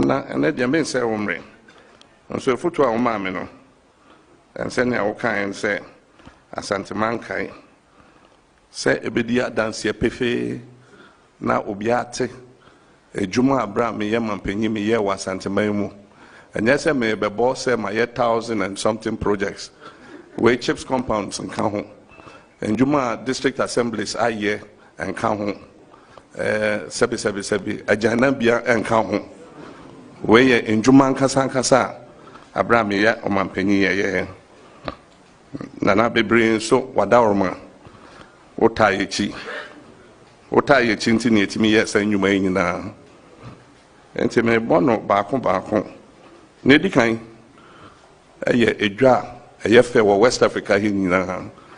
Nana, and let them say, Omri. And so, for 2 mammy, and send our kind say, Asante Mankai, say, Ebedia dance ye pefe, na obiate, a Juma Abram, me yaman penny me ye was Santa Maimu. And yes, I may be boss, say, my 1,000 and something projects, where chips compounds and come home. And Juma district assemblies, I ye and come home. Sebi, a Janabia and come home. Where in Juma Kasa, Abram, ye, or man penny ye. Nana be bring so wadaurma. Otayechi. Otayechi intinate me, yes, and you may na. And to me, bono back. Nedi kind, a ye a dra, a ye fair West Africa in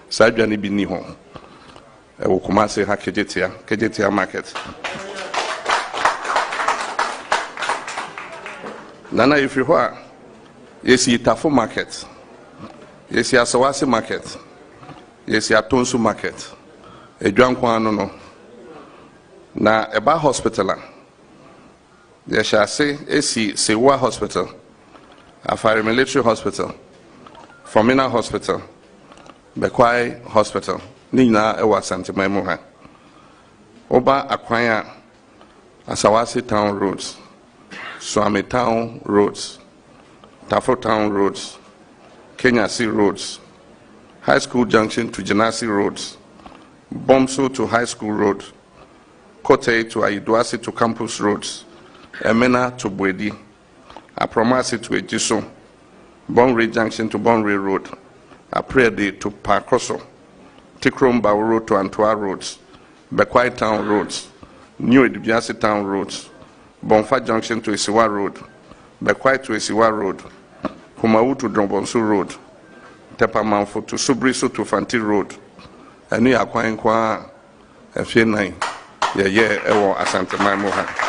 Sajani Bini home. I will come and say, Kejetia market. Nana, if you are, yes, you Tafo market, yes, you Sawasi market, yes, you Tonsu market, a drunk one, no. Na Eba hospital, yes, shall say, AC Sewa hospital. Afari Military Hospital, Formina Hospital, Bekwai Hospital, Nina Ewa Santa Memoha. Oba Akwaya, Asawasi Town Roads, Swami Town Roads, Tafo Town Roads, Kenya Sea Roads, High School Junction to Janasi Roads, Bomso to High School Road, Kote to Aiduasi to Campus Roads, Emena to Bwedi, Apromasi to Ejiso, Bonre Junction to Bonre Road, Aprede to Parkoso, Tikromba Road to Antoa Roads, Bekwai Town Roads, New Edibiasi Town Roads, Bonfa Junction to Isiwa Road, Bekwai to Isiwa Road, Kumau to Drombonsu Road, Tepamanfo to Subriso to Fanti Road, Anu Akwa Nkwa F9, Ewo Asante Maimoha.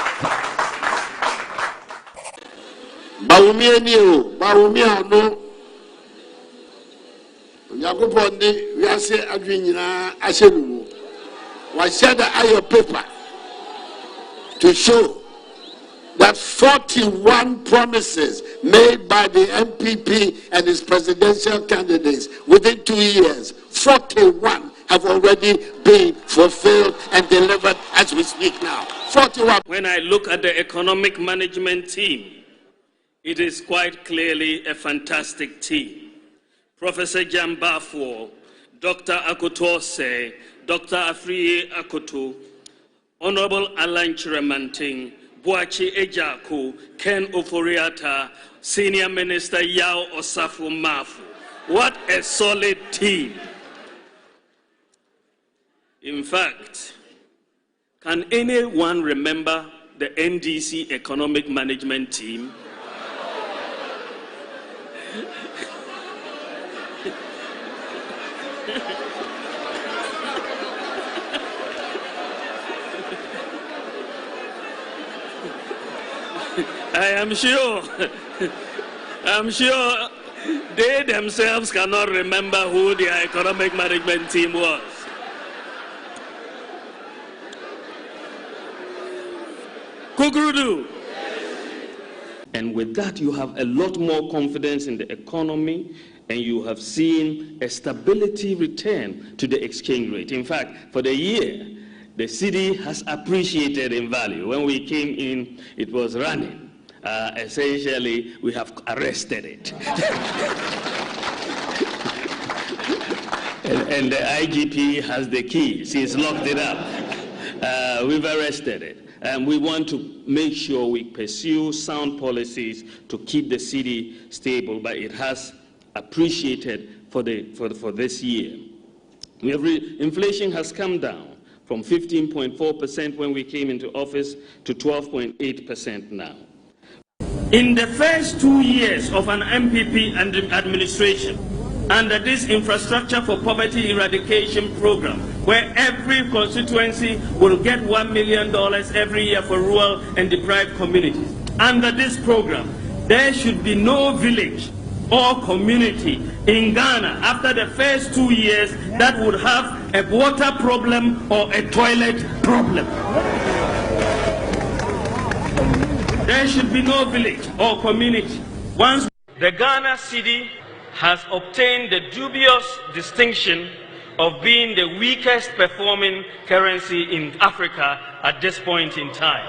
Baumia new, Baumia no Yakupondi, we are saying Adwina Ashenu. Why said I your paper to show that 41 promises made by the MPP and its presidential candidates within 2 years, 41 have already been fulfilled and delivered as we speak now. 41. When I look at the economic management team, it is quite clearly a fantastic team. Professor Jambafo, Dr. Akutose, Dr. Afriye Akoto, Honorable Alan Chiramanting, Boachi Ejaku, Ken Oforiata, Senior Minister Yao Osafo Mafu. What a solid team. In fact, can anyone remember the NDC economic management team? I'm sure they themselves cannot remember who their economic management team was. Kukurudu. And with that, you have a lot more confidence in the economy, and you have seen a stability return to the exchange rate. In fact, for the year, the cedi has appreciated in value. When we came in, it was running. Essentially, we have arrested it. and the IGP has the key. She's locked it up. We've arrested it. And we want to make sure we pursue sound policies to keep the cedi stable, but it has appreciated for this year. Inflation has come down from 15.4% when we came into office to 12.8% now. In the first 2 years of an MPP administration, under this Infrastructure for Poverty Eradication program, where every constituency will get $1 million every year for rural and deprived communities. Under this program, there should be no village or community in Ghana after the first 2 years that would have a water problem or a toilet problem. There should be no village or community. Once the Ghana cedi has obtained the dubious distinction of being the weakest performing currency in Africa at this point in time.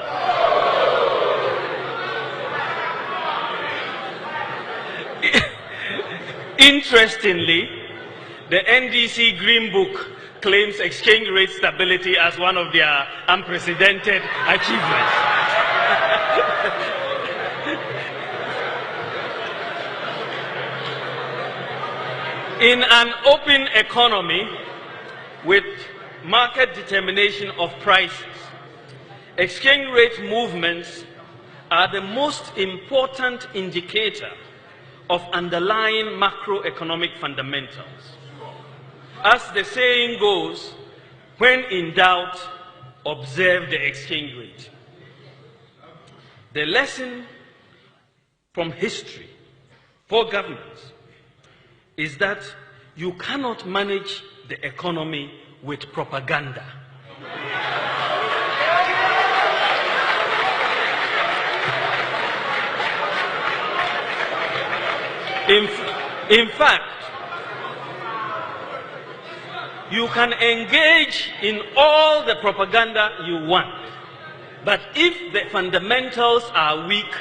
Interestingly, the NDC Green Book claims exchange rate stability as one of their unprecedented achievements. In an open economy with market determination of prices, exchange rate movements are the most important indicator of underlying macroeconomic fundamentals. As the saying goes, when in doubt, observe the exchange rate. The lesson from history for governments is that you cannot manage the economy with propaganda. In fact, you can engage in all the propaganda you want, but if the fundamentals are weak,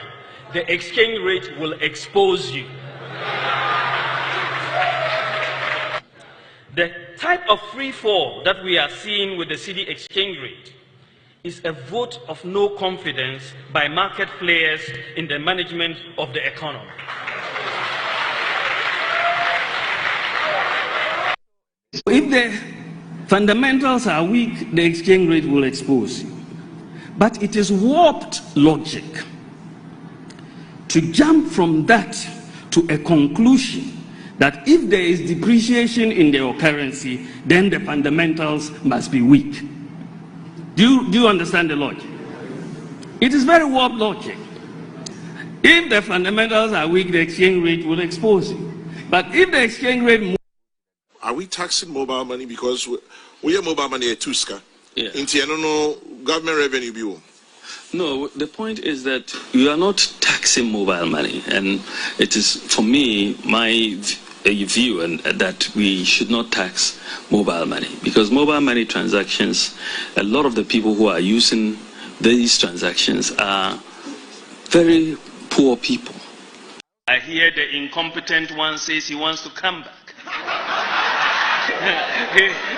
the exchange rate will expose you. The type of free fall that we are seeing with the cedi exchange rate is a vote of no confidence by market players in the management of the economy. If the fundamentals are weak, the exchange rate will expose you. But it is warped logic to jump from that to a conclusion that if there is depreciation in your currency, then the fundamentals must be weak. Do you understand the logic? It is very warped logic. If the fundamentals are weak, the exchange rate will expose you. But if the exchange rate... Are we taxing mobile money because we have mobile money at Tuska? Yeah. No government revenue bill. No, the point is that you are not taxing mobile money, and it is, for me, my view and that we should not tax mobile money, because mobile money transactions, a lot of the people who are using these transactions are very poor people. I hear the incompetent one says he wants to come back.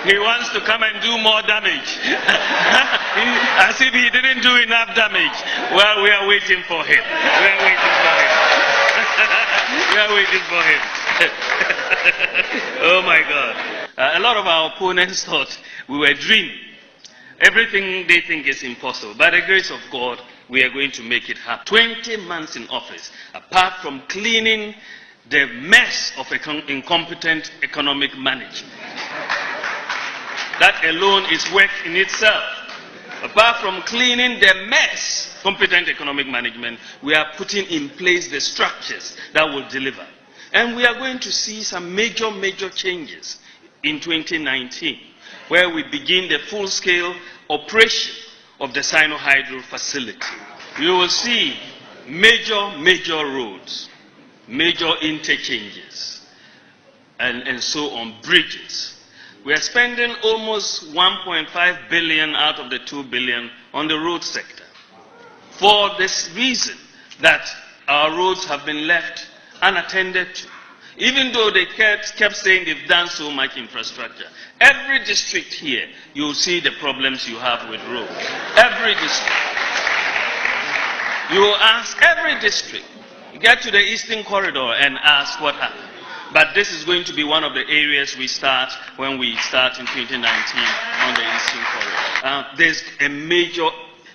he wants to come and do more damage. As if he didn't do enough damage. Well, we are waiting for him. We are waiting for him. We are waiting for him. Oh my God. A lot of our opponents thought we were dreaming. Everything they think is impossible. By the grace of God, we are going to make it happen. 20 months in office, apart from cleaning the mess of incompetent economic management. That alone is work in itself. Apart from cleaning the mess, competent economic management, we are putting in place the structures that will deliver. And we are going to see some major changes in 2019, where we begin the full-scale operation of the Sino-Hydro facility. You will see major roads, major interchanges, and so on, bridges. We are spending almost 1.5 billion out of the 2 billion on the road sector. For this reason that our roads have been left unattended to. Even though they kept saying they've done so much infrastructure. Every district here, you'll see the problems you have with roads. Every district. You will ask every district. Get to the Eastern Corridor and ask what happened. But this is going to be one of the areas we start when we start in 2019 on the Eastern Corridor. There's a major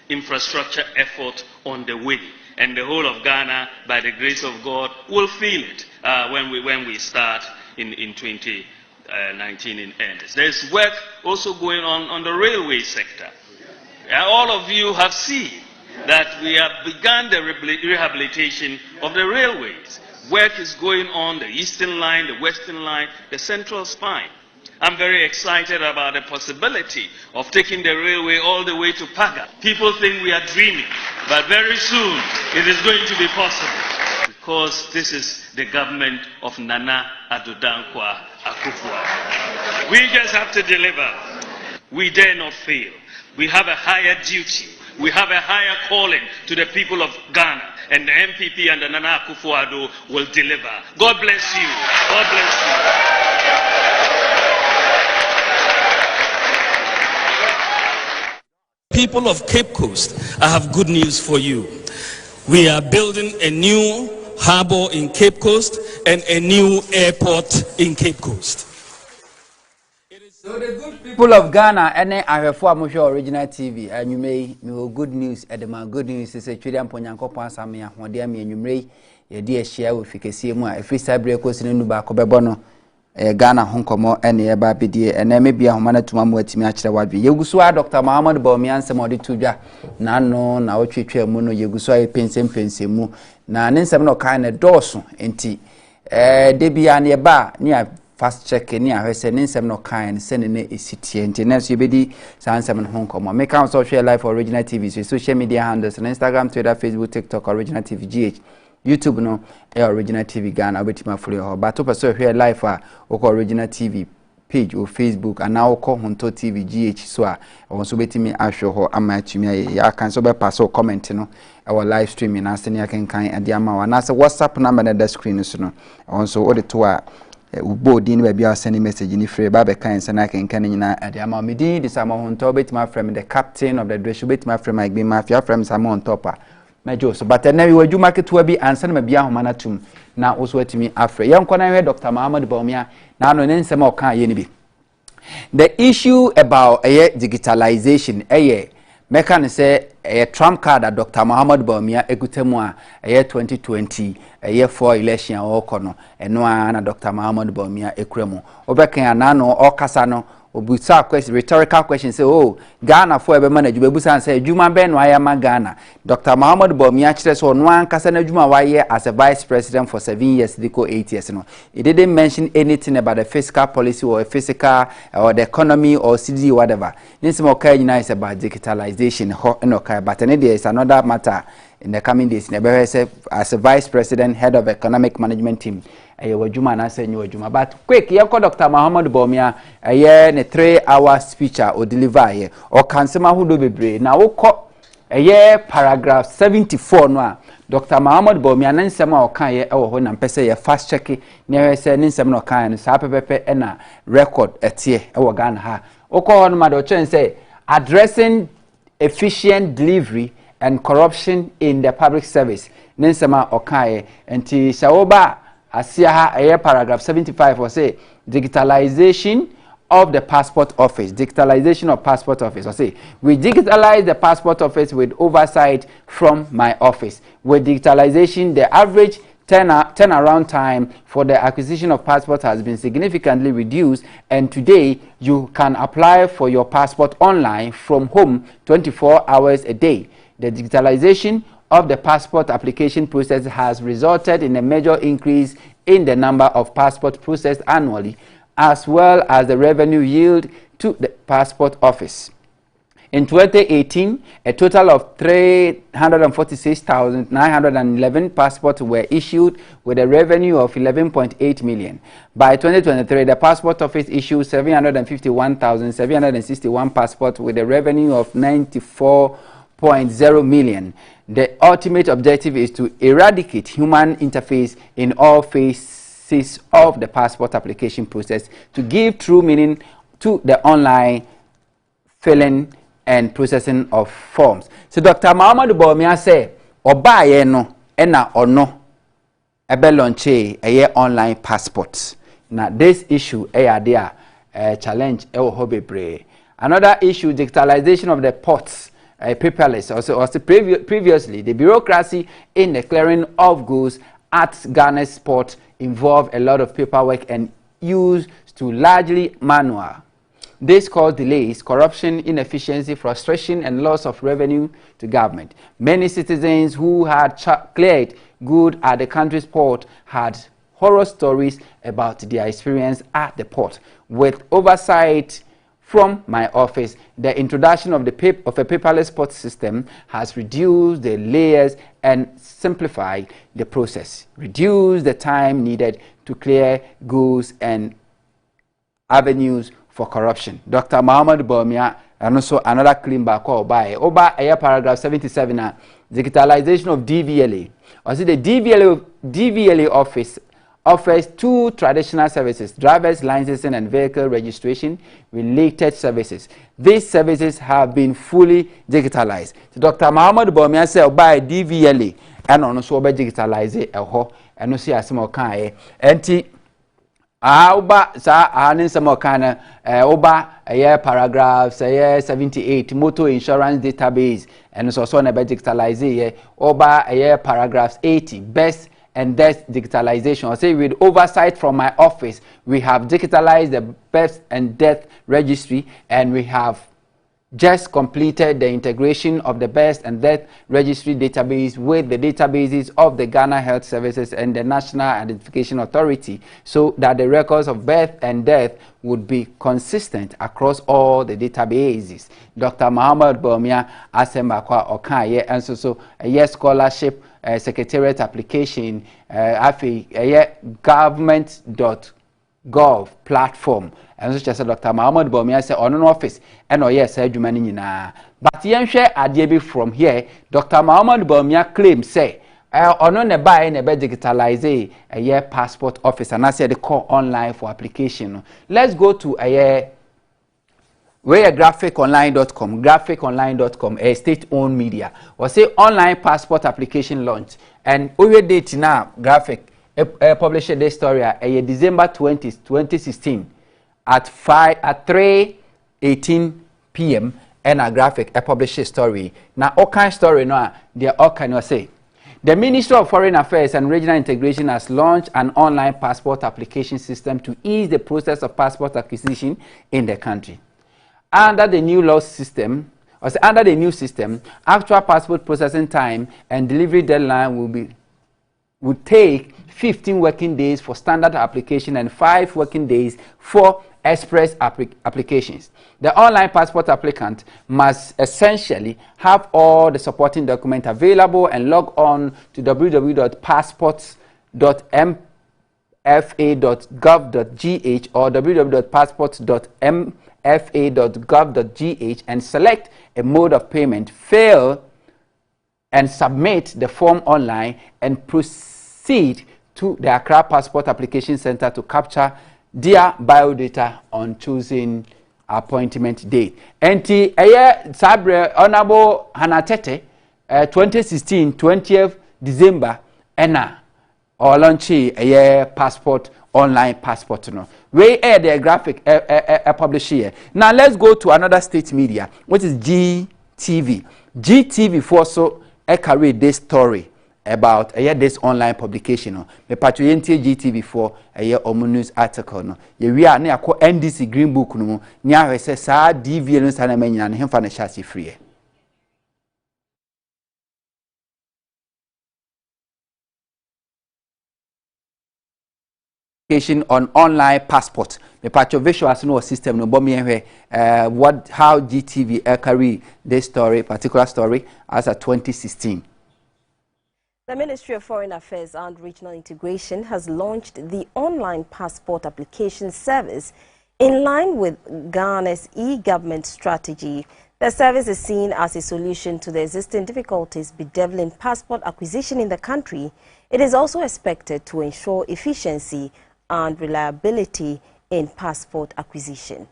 infrastructure effort on the way. And the whole of Ghana, by the grace of God, will feel it when we start in 2019 in earnest. There's work also going on the railway sector. All of you have seen that we have begun the rehabilitation of the railways. Work is going on, the Eastern Line, the Western Line, the Central Spine. I'm very excited about the possibility of taking the railway all the way to Paga. People think we are dreaming. But very soon, it is going to be possible. Because this is the government of Nana Addo Dankwa Akufo-Addo. We just have to deliver. We dare not fail. We have a higher duty. We have a higher calling to the people of Ghana. And the MPP and the Nana Akufo-Addo will deliver. God bless you. God bless you. People of Cape Coast, I have good news for you. We are building a new harbor in Cape Coast and a new airport in Cape Coast. So the good people of Ghana and I have for original TV and you may know good news at the man. Good news is a Chilean Ponyanko Pansamia, one day me and you may a dear share with Ficasimo, a free cyber coast in Nubako Bebono, Ghana Honkomo and the Babidi, and then maybe a humana to Mamu to match the Wadi. Yuguswa, Dr. Mohammed Bomian, some of the Tuja, Nano, now Chitre Muno, Yuguswa, Pensemu, Nanin Samno kind of dorsum, and tea. Debbie near bar near. Fast check near her sending some no kind, sending a city and tenants you be San 7 Hong Kong. Make out social life original TV, so social media handles on Instagram, Twitter, Facebook, TikTok, original TV GH, YouTube, no, original TV Ghana, with my follow. But to so here live original TV page or Facebook, and now call Huntor TV GH. So I want to bet me, I show her, I'm at me. I can so be pass or comment, no, our live streaming, as I can kind and the amount. And as a WhatsApp number at the screen, so no, also all the tour. Board in where you sending message in free Baba kind and I can at the amount me this amount Huntor bit my friend the captain of the dress bit my friend Mike be mafia from Samon Topper. My Joseph, but then we do market to be and send me beyond Manatum. Now also to me after young Conan Dr. Mohammed Bomia now no name some more can the issue about digitalization Mekan say a trump card that Dr. Mohammed Bomia Ekutemwa a year 2020 a year for election or kono and no ana Dr. Mohammed Bomia Ekremo. Obeka nano or Kasano obusa question rhetorical question say oh Ghana for ebe manage bebusa say Juma Ben why Ghana. Dr. Mohammed Bomia chires on one Kasana Juma why as a vice president for 7 years, Diko 8 years. No. He didn't mention anything about the fiscal policy or physical or the economy or CD whatever. This more is about digitalization but there is another matter in the coming days. As a vice president, head of economic management team. But quick, you call Dr. Mohammed Bomia a year in a 3-hour speech or deliver or cancel who do be brave. Now, a year paragraph 74 no. Dr. Mohammed Bomia Nansema Okaye or when pese fast check near say Ninsem no kind Sapepe ena record etie or Ghana ha. Oko on Madochen say addressing efficient delivery and corruption in the public service. Ninsema Okaye and T Shaoba Asiaha a paragraph 75 or say digitalization of the passport office. Digitalization of passport office. Or say we digitalize the passport office with oversight from my office. With digitalization, the average turnaround time for the acquisition of passport has been significantly reduced, and today you can apply for your passport online from home 24 hours a day. The digitalization of the passport application process has resulted in a major increase in the number of passports processed annually, as well as the revenue yield to the passport office. In 2018, a total of 346,911 passports were issued with a revenue of 11.8 million. By 2023, the passport office issued 751,761 passports with a revenue of 94.0 million. The ultimate objective is to eradicate human interface in all phases of the passport application process to give true meaning to the online filling and processing of forms. So Dr. Mohammed Bomia say obaye no ena ono ebe launche eye online passports. Now this issue there challenge ho bebre. Another issue, digitalization of the ports. Paperless. Also previously, the bureaucracy in the clearing of goods at Ghana's port involved a lot of paperwork and used to largely manual. This caused delays, corruption, inefficiency, frustration, and loss of revenue to government. Many citizens who had cleared goods at the country's port had horror stories about their experience at the port. With oversight from my office. The introduction of a paperless POS system has reduced the layers and simplified the process, reduced the time needed to clear goods and avenues for corruption. Dr. Muhammad Bawumia, and also another claim back by paragraph 77, digitalization of DVLA. Or see the DVLA office offers two traditional services: driver's licensing and vehicle registration related services. These services have been fully digitalized. So Dr. Muhammad Bawumia said by DVLA and also by digitalize and no see as more kind Oba sa anin some kind oba paragraph 78 motor insurance database and so on about digitalize oba paragraphs 80 best and death digitalization. I say with oversight from my office, we have digitalized the birth and death registry, and we have just completed the integration of the birth and death registry database with the databases of the Ghana Health Services and the National Identification Authority, so that the records of birth and death would be consistent across all the databases. Dr. Muhammad Bawumia Asembakwa Okaye and so a scholarship secretariat application government.gov platform. And so just Dr. Muhammad Bawumia said on an office and yes, but yen share adiebi from here. Dr. Muhammad Bawumia claims say ono ne buy ne be digitalize a passport office, and I said the call online for application. Let's go to graphiconline.com, a state-owned media. Or say online passport application launch, and we date now graphic published this story December 20, 2016 at 3:18 p.m. and a graphic published story. Now all kind story now they all can say. The Ministry of Foreign Affairs and Regional Integration has launched an online passport application system to ease the process of passport acquisition in the country. Under the new system, actual passport processing time and delivery deadline would take 15 working days for standard application and 5 working days for express applications. The online passport applicant must essentially have all the supporting documents available and log on to www.passports.mfa.gov.gh or www.passports.mfa.gov.gh and select a mode of payment, fill and submit the form online, and proceed to the Accra Passport Application Center to capture their biodata on choosing appointment date. Enti sabre honorable Hanatete 2016 20th December ena or launch passport online passport no. We the graphic publish here. Now let's go to another state media, which is GTV. GTV for so carry this story about this online publication. Me patriote GTV for news article no. We are na akọ NDC Green Book no. Ni ahwese sa DV no sana manyina ne hemfa na chasi free. On online passport. Me patcho visual no system no bomb how GTV carry this story, particular story as a 2016. The Ministry of Foreign Affairs and Regional Integration has launched the online passport application service in line with Ghana's e-government strategy. The service is seen as a solution to the existing difficulties bedeviling passport acquisition in the country. It is also expected to ensure efficiency and reliability in passport acquisition.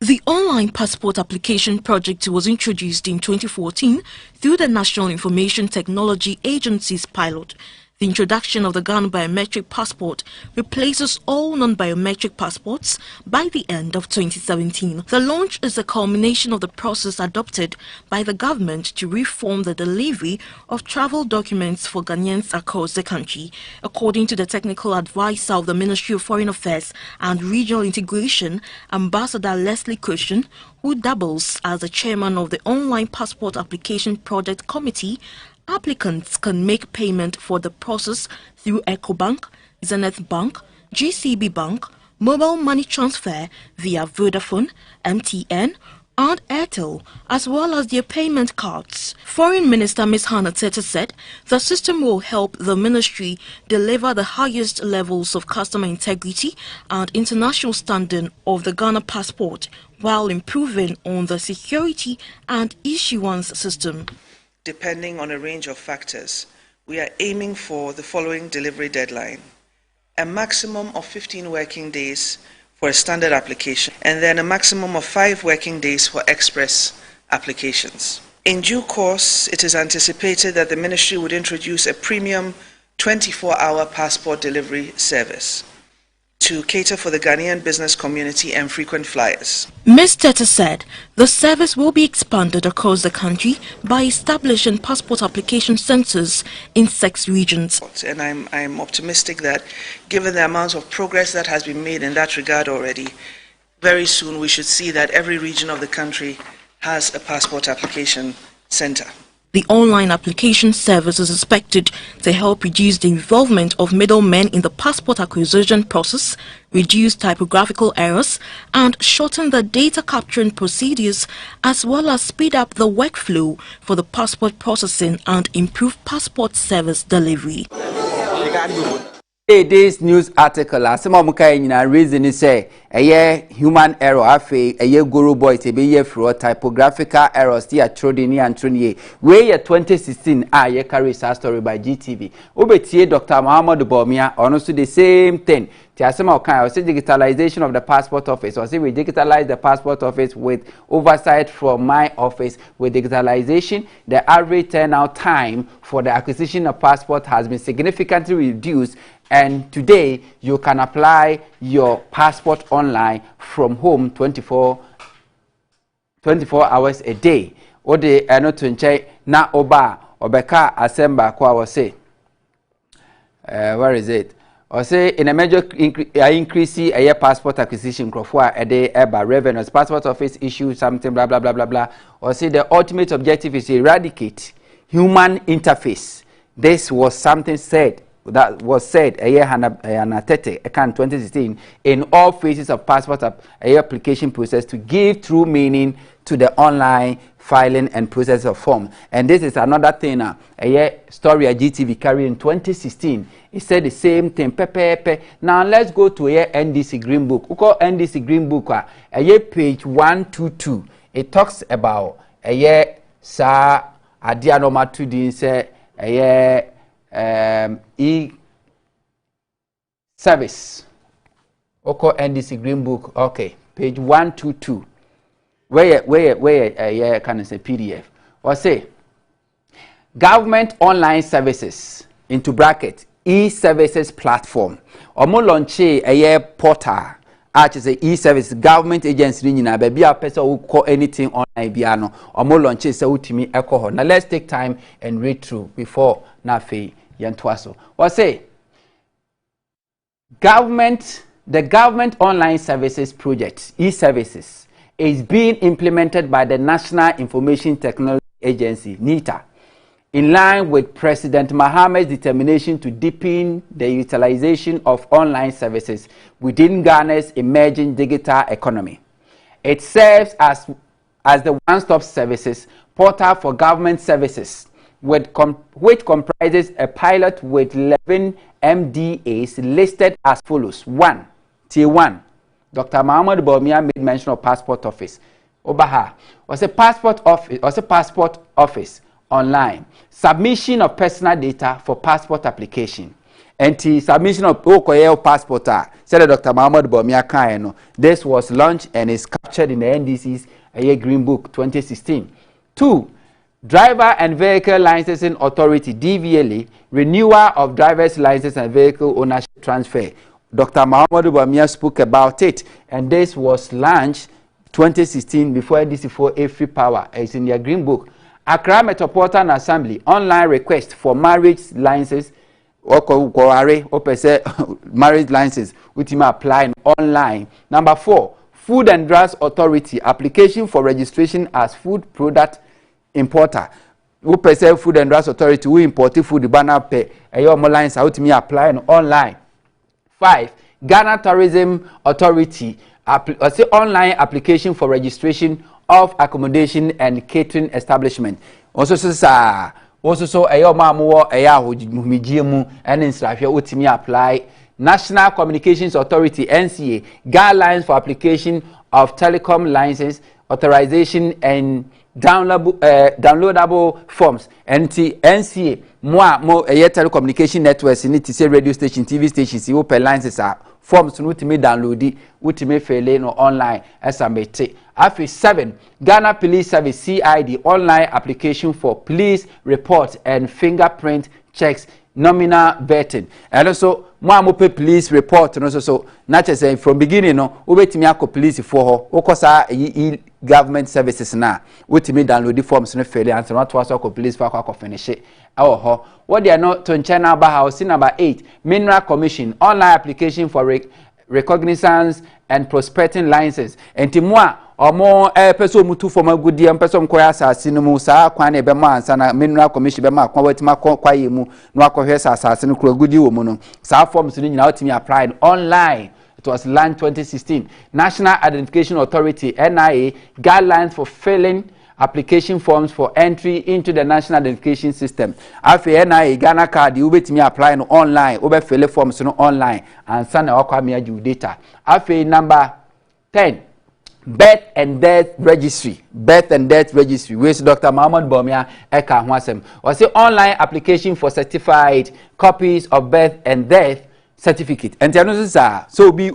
The online passport application project was introduced in 2014 through the National Information Technology Agency's pilot. The introduction of the Ghana biometric passport replaces all non-biometric passports by the end of 2017. The launch is a culmination of the process adopted by the government to reform the delivery of travel documents for Ghanaians across the country. According to the technical advisor of the Ministry of Foreign Affairs and Regional Integration, Ambassador Leslie Cushion, who doubles as the chairman of the Online Passport Application Project Committee, applicants can make payment for the process through EcoBank, Zenith Bank, GCB Bank, mobile money transfer via Vodafone, MTN, and Airtel, as well as their payment cards. Foreign Minister Ms. Huntor said the system will help the ministry deliver the highest levels of customer integrity and international standing of the Ghana passport, while improving on the security and issuance system. Depending on a range of factors, we are aiming for the following delivery deadline: a maximum of 15 working days for a standard application, and then a maximum of 5 working days for express applications. In due course, it is anticipated that the ministry would introduce a premium 24-hour passport delivery service to cater for the Ghanaian business community and frequent flyers. Ms. Teta said the service will be expanded across the country by establishing passport application centers in 6 regions. And I'm optimistic that, given the amount of progress that has been made in that regard already, very soon we should see that every region of the country has a passport application center. The online application service is expected to help reduce the involvement of middlemen in the passport acquisition process, reduce typographical errors, and shorten the data capturing procedures, as well as speed up the workflow for the passport processing and improve passport service delivery. This news article, as some of the reason is say a human error, a guru boy to be here for typographical errors. Tia Trodini and Trunier. Way 2016, ye carries a story by GTV. Obetie Dr. Muhammad Bomia, or also the same thing. Tia some of kind, say digitalization of the passport office, or say we digitalize the passport office with oversight from my office. With digitalization, the average turnout time for the acquisition of passport has been significantly reduced. And today, you can apply your passport online from home 24 hours a day. Ode eno tunche na oba obeka asemba kwa wase. Where is it? Or say in a major increase a year passport acquisition crofwa a day eba revenues passport office issue something blah blah blah blah blah. Or say the ultimate objective is to eradicate human interface. This was something said. That was said a year and 2016 in all phases of passport application process to give true meaning to the online filing and process of form. And this is another thing a year story at GTV carried in 2016. It said the same thing. Now let's go to a NDC Green Book. We call NDC Green Book a year page 122. It talks about a year sa adianoma 2D say a year e-service. Oko NDC Green Book. Okay, page 122. Where can I say PDF? Or say government online services into bracket e-services platform. Omo launch a year portal. As a e-service government agency ni na baby a person who call anything online biano. Omo launch say utimi alcohol. Now let's take time and read through before na fe yantwaso. What say? The government online services project, e-services, is being implemented by the National Information Technology Agency, NITA, in line with President Mahamad's determination to deepen the utilization of online services within Ghana's emerging digital economy. It serves as the one-stop services portal for government services, which comprises a pilot with 11 MDAs listed as follows. 1. Tier 1. Dr. Muhammad Bomia made mention of passport office. Obaha was a passport office online. Submission of personal data for passport application. And the submission of Okoye passport said Dr. Muhammad Bomia Kaino. This was launched and is captured in the NDC's Green Book 2016. 2. Driver and Vehicle Licensing Authority, DVLA, renewal of driver's license and vehicle ownership transfer. Dr. Muhammad Bamia spoke about it, and this was launched 2016 before DC4 A Free Power. It's in their Green Book. Accra Metropolitan Assembly, online request for marriage license, marriage license, which you apply online. Number 4, Food and Drugs Authority, application for registration as food product importer. Who person Food and Drugs Authority who import food banner pay ayo online sa utimi apply online. 5. Ghana Tourism Authority say online application for registration of accommodation and catering establishment. Also so eyo mamuwo eya ahojimijie mu ene nsrahwe otimi apply. National Communications Authority NCA guidelines for application of telecom license authorization and downloadable forms. NCA mo telecommunication networks ni ti say radio station, TV stations you open licenses forms no timi download utimi fele no online esabete. Afi 7 Ghana Police Service CID online application for police report and fingerprint checks nominal vetting. And also mo pay police report no so not say from beginning no obetimi akọ police for ho okosa government services na wotimi download the forms no fele and not was akọ police for akọ finish e ho what they are not to channel ba house number 8 Mineral Commission online application for recognizance and prospecting license enti mo a omo person mutu for magudie person koya asase no mu saa kwan na be ma ansa na Mineral Commission be ma kwan watima kwaye mu no akohwe asase no kura gudi wo mu no saa forms no nyina otimi apply online. It was launched 2016. National Identification Authority NIA guidelines for filling application forms for entry into the National Identification System. Afi NIA Ghana card you betimi apply no online, obe fill forms no online and send akwa me aju data. Afi number 10 Birth and Death Registry. Birth and Death Registry. Where's Dr. Muhammad Bomia Eka Hwasem. Or say online application for certified copies of birth and death certificate. And so be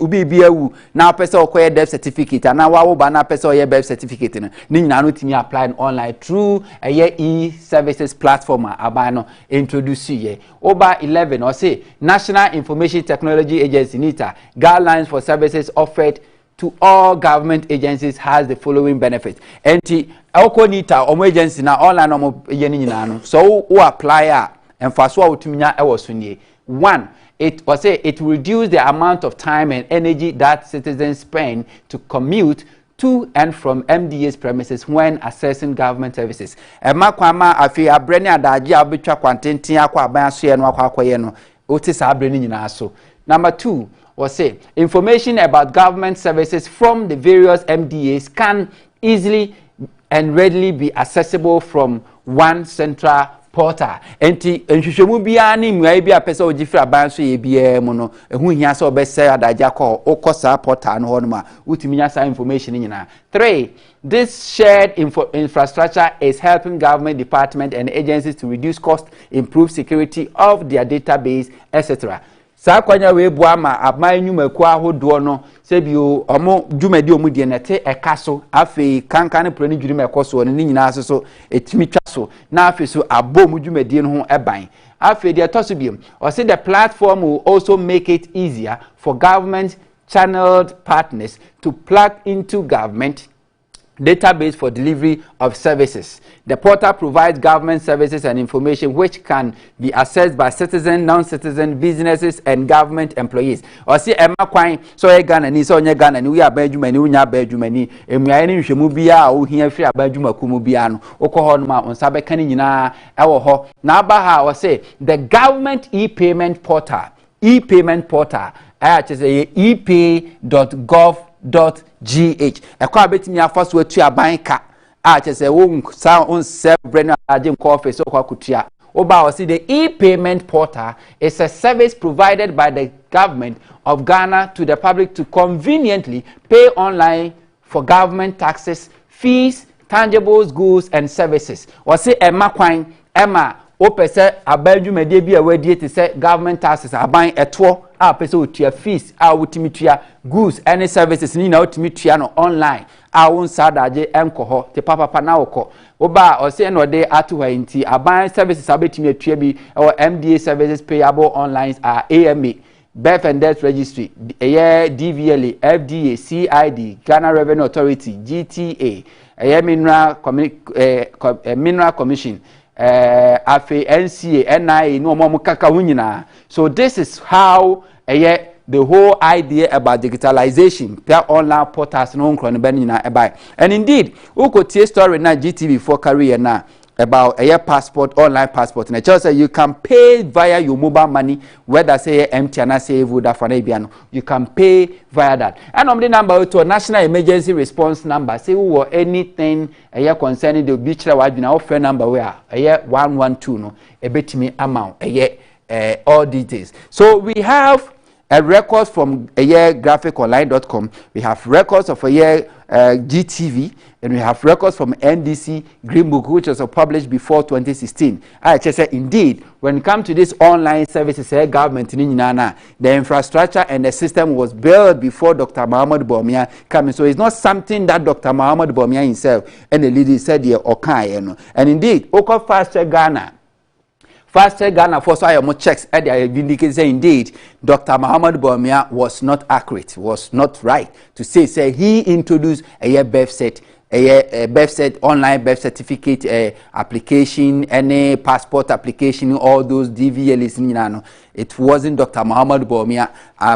now person acquire death certificate and now wa ba na person your birth certificate no nyina no timi apply online through a e-services platform abano introduce ye. Oba 11 or say National Information Technology Agency NITA guidelines for services offered to all government agencies has the following benefits. Enti oko NITA omo agency na online omo ye ni nyina no. So who apply and faso a utuminya e wo so nie. 1 It will say it will reduce the amount of time and energy that citizens spend to commute to and from MDA's premises when accessing government services. Emma kwama afi abreni adaji abetwa kwantenti akwa aban so ye no akwakoye no otisa abreni nyina so. Number 2 will say information about government services from the various MDAs can easily and readily be accessible from one central portal. Enti enhwehwemu bia ni mwai bia pese ogifra ban so ye bia mu no ehu hia se obese adaja ko okosa portal no hono ma utimi nya sa information nyina. 3 This shared infrastructure is helping government departments and agencies to reduce cost, improve security of their database, etc. Sa kwanya we bua ma amanyumaku ahodo no se bio omo dwumadi omu de nete ekaso afi kankan prani dwuri mekoso no nyina aso etimi twaso na afi so abom dwumadi no ho eban afi de toso biem o say the platform will also make it easier for government channeled partners to plug into government database for delivery of services. The portal provides government services and information which can be accessed by citizens, non-citizens, businesses, and government employees. Or see Emma Quine, so a Ghana ni so Ghana ni we are Benjumani, we are Benjumani, and we are in Shemubia, or here free Benjuma Kumubiano, Okohonma, on Sabekanina, our ho. Nabaha or say the government e-payment portal, which is a ep.gov.gh. Ekwa betimi afaso atu aban ka a chese wo sa on self brand agent office okwa kutua oba o see the e-payment portal is a service provided by the government of Ghana to the public to conveniently pay online for government taxes, fees, tangibles, goods and services. O see Emma Kwan Emma o pese abadwumade bi a wadie te se government taxes aban eto a pese otua fees a wotimi tua goods and services ni na wotimi tua no online a won sadaje enkoho te papa na woko oba o se no de atuwa nti aban services abetimi atua bi or MDA services payable online are AMA Birth and Death Registry DVLA FDA CID Ghana Revenue Authority GTA Mineral Commission afi NCA NIA no mo kaka hunyina. So this is how the whole idea about digitalization per online portals no nkron ben nyina ebai. And indeed ukotie story na GTV for career na about a passport, online passport. And I just say you can pay via your mobile money, whether say MTN, say Vodafone, you can pay via that. And on the number to a national emergency response number, say or anything a year concerning the beach wide now phone number where a year 112 no a bit me amount a year all details. So we have a records from a year graphiconline.com. We have records of a year GTV, and we have records from NDC Green Book, which was published before 2016. I just say indeed, when it comes to this online services, government in Nana, the infrastructure and the system was built before Dr. Muhammad Bawumia came in. So it's not something that Dr. Muhammad Bawumia himself and the leader said here or can. And indeed, Oko Fast Ghana. Faster Ghana for so I am checks and I indicate say indeed Dr. Muhammad Bawumia was not accurate, was not right to say he introduced a year birth set, online birth certificate application, any passport application, all those DVLs. It wasn't Dr. Muhammad Bawumia,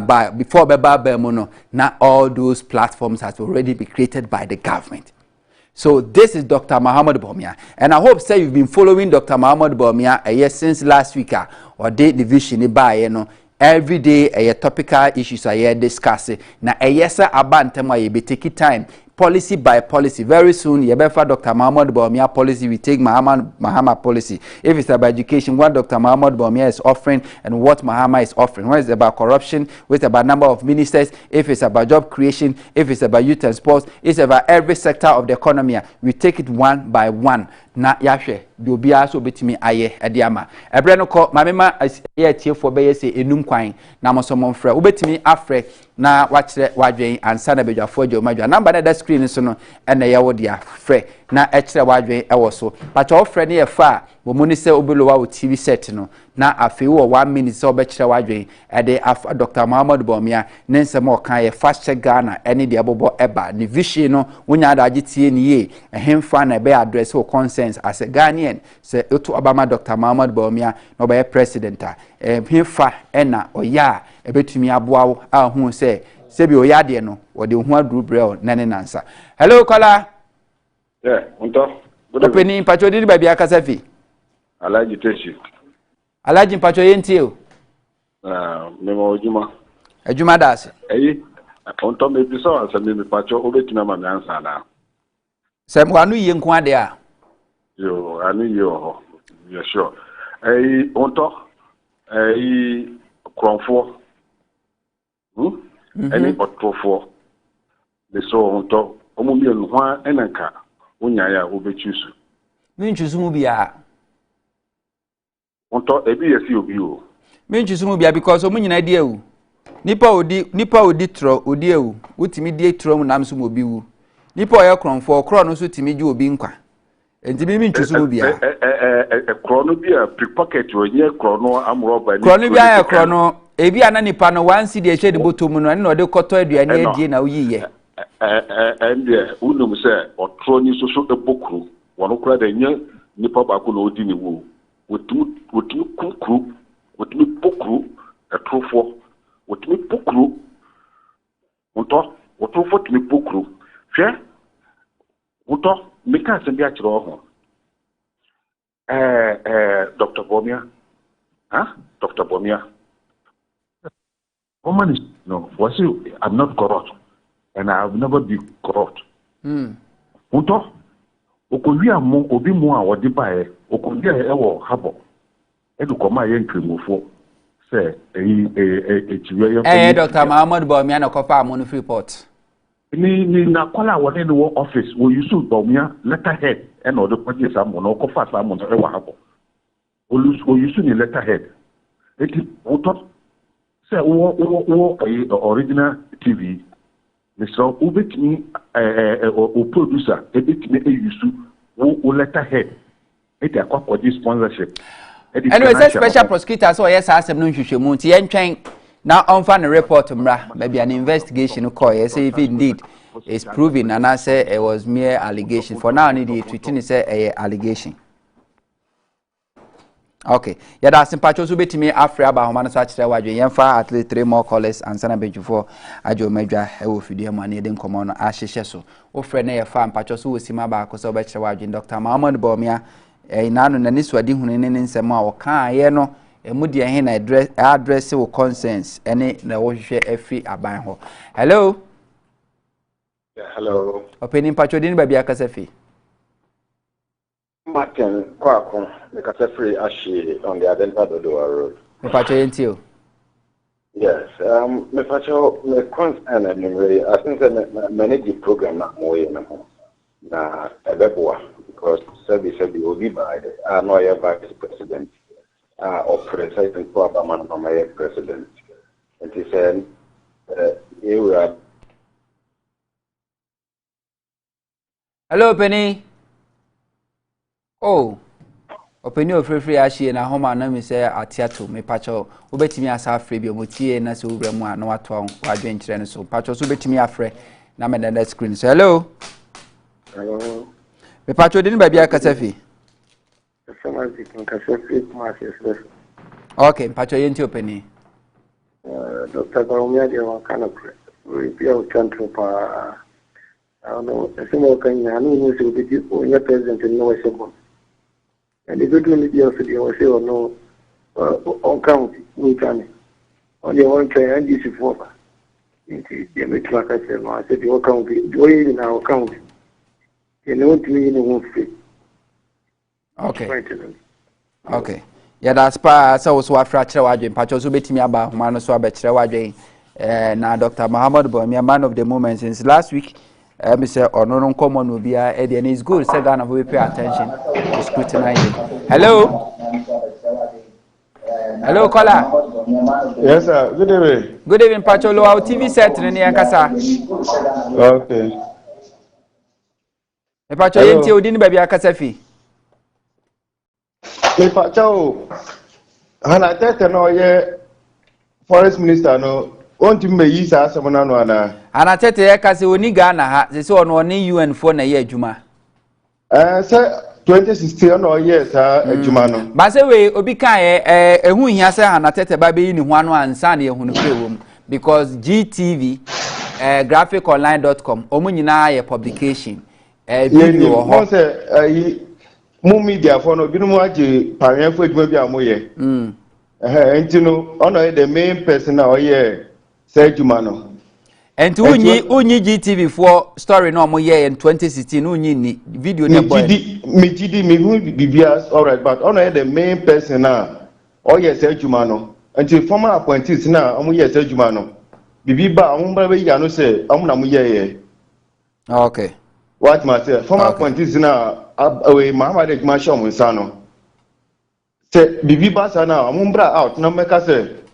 but before Beba Bemono, now all those platforms has already been created by the government. So this is Dr. Muhammad Bawumia, and I hope say you've been following Dr. Muhammad Bawumia since last week or day division every day topical issues discussed. Now abantem be taking time. Policy by policy. Very soon, for Dr. Muhammad Bawumia policy, we take Mahama policy. If it's about education, what Dr. Muhammad Bawumia is offering and what Mahama is offering. When it's about corruption, when it's about number of ministers, if it's about job creation, if it's about youth and sports, it's about every sector of the economy. We take it one by one. Na yahwe do bia so betimi aye ediama ebre no ko mamema ye tie fo be yese enum kwan na mosomo mfra obetimi afre na wachire wadwen ansa na bedwafo adwomadwa number na da screen so no ene ye wo dia frɛ na ekire wadwen ewo so pacha ofre ne ye fa wo muni se obelowa wo TV set no na afi wo 1 minute so obekire wadwen ede afa Dr. Muhammad Bawumia ne nsem o kan ye fast check Ghana ene de abobo eba ne vision no wonya da agitie ne ye ehemfa na be address wo consent as a Ghanaian say to Obama Dr. Muhammad Bawumia no be president hemfa ena oya ebetumi aboa ahu say sebi oya de no wo de hu adru brel nane nansa. Hello Kola. Yeah, Huntor. Opening pacho di bia kasafi. Alaji Teshi. Alaji pacho yenti o. Memo ojuma. Ejuma das. Huntor me biso ansa me pacho obetima ma ansa na. Sem wanu yi nko ade a. Yo, anu yo. Yeah, sure. Huntor. Kronfo. Any otrofo. The so Huntor. Omo mi enwa enanka. Unya ya obechusu. Mi nchusu mu bia. Huntor ebi yesi obi o. Mi nchusu mu bia because omu nyina die wu. Nipa odi tro odi ewu. Utimi die tro mu nam so mo bi wu. Nipa oye kronfo kro no so timi ju obi nkwa. Enti mi nchusu mu bia. Kro no bia pickpocket onye kro no amroba ni. Kro no bia ya kro no ebi ana nipa no wan si de hye de botomu no na de koto aduane adie na uyiye. And unum say or troni so ebokru one okra de nye nipa ba ko na odi ni wo wotu kukru wotu pokru etrofo wotu pokru Huntor wotu tumi pokru hwe Huntor meka se bia kire ho Dr. Bawumia Dr. Bawumia woman is no was you I'm not corrupt and I have never been corrupt. Huntor, okowi amon obi mu a wodi bae, okowi e wo habo. Edu koma ye nkremofo say echiwe ye Dr. Muhammad Bawumia na kofa amon report. Ni na kola woni no office wo yusu Bawumia letterhead e na odo pati samon no kofa samon e wo habo. O yusu ni letterhead. Eti Huntor say wo original TV so ubetini o producer ebetini eyusu wo letterhead it akwa this sponsorship anyway say special prosecutor so yes asem no nhwehwemu nti yentwen na onfa no report mra maybe an investigation call yes if indeed is proven and I say it was mere allegation for now need the tweeting say allegation. Okay, yeah, that's sympathetic. So, betimi afre aba homa no so akire wadwe yemfa at least 3 more callers and sana bejufo ajo medwa e wo fidie ma ne de nkomo no ahyehye so. Wo frɛ na ye fa mpacho so wosima ba ko so be kire wadwe Dr. Muhammad Bawumia nanu na ni swadi hunu ne nsɛm a wɔka ye no emu de he na address wo concerns ene na wo hwehwe afi aban ho. Hello. Hello. Openi mpacho din ba bia kasafi. Martin Kwako, the Kasefri Ashi on the Adelpa Dodoa Road. Mpacho yentio. Yes, Mepacho, me concern anyway. I think that manage program not more na Ebeboa because service will be by the Anoya Vice President or President Kwabaman from my President. And he said, you are. Hello, Penny. Oh, Openi of free ashi na homa na mi say atiato me pacho obetimi asa afre bi omotie na so wura mu na wato wadwen kire no so pacho so betimi afre na me na screen. So hello. Hello. Me pacho din ba bia kasafi. Okay, pacho yenti Openi. Dr. Baromia de Wakana we be out country pa I don't know, a single can I know you be when you're president in no way. And the good one is yesterday, I say, or no, on county, no time. Only one train, and this is for. They make like I said, I said, your county, join in our county. You know what me in the one fit. Okay. Okay. Yeah, that's part. So, so I fracture wagon. Pacho so betimi aba humano so abechire wagon. Na Dr. Muhammad Bomi, man of the moment since last week. Mr. Onoron common will be and it's good. So Ghana will pay attention to scrutinize it. Hello. Hello, caller. Yes, sir. Good evening. Good evening, Pacholo. Our TV set in the Akasa. Okay. Pacho, you didn't baby Akasafi. Pacho, Hana Tete no ye forest minister no. Want to make use as someone ana. Ana tete ye kasi oni Ghana ha. Se ono oni UN for na ye adwuma. Say 2016 no yes adwuma no. Ba se we obi kan ye ehu hia se ana tete ba be yi ni ho anu ansa na ye hu no kwewom because GTV graphiconline.com omu nyina ye publication video ho. Say mu media for no binu age parent for adwuma bi amoye. Entino ono the main person na oye say Jumano. And to unyi GTV for story no more year in 2016 unyi ni video ne boy. Me who BBS all right but ono the main person na oye say Jumano. Until former appointees na omo ye say Jumano. Bibi ba omo ba be ya no say omo na mo ye. Okay. What matter former appointees na we Muhammad Ejuma Shom Nsano. Say bibi ba sana omo bra out na make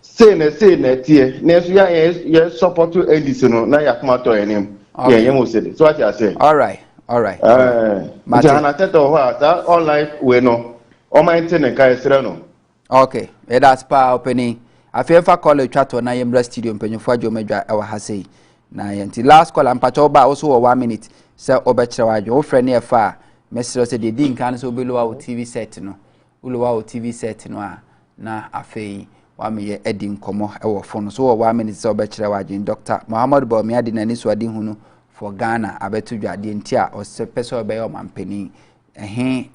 say na tie na so ya support to edison no na yakoma to enim ye mo say so what you say all right Jana teto ho that online we no o mind ten kai sere no okay that's pa opening afefa call twato na yemra studio mpanyofo adwomedwa e wa ha sei na yenti last call ampacho ba also 1 minute say obekire wadwo wo frɛ ne efa mesero say de din kan so below our TV set no ulowa our TV set no a na afei wa me ye edi nkomo e wo fo no so 1 minute so obekire wadwo Dr. Muhammad Bomi ade na ni so ade hunu for Ghana abetu dwade nti a o se pese obey o mampani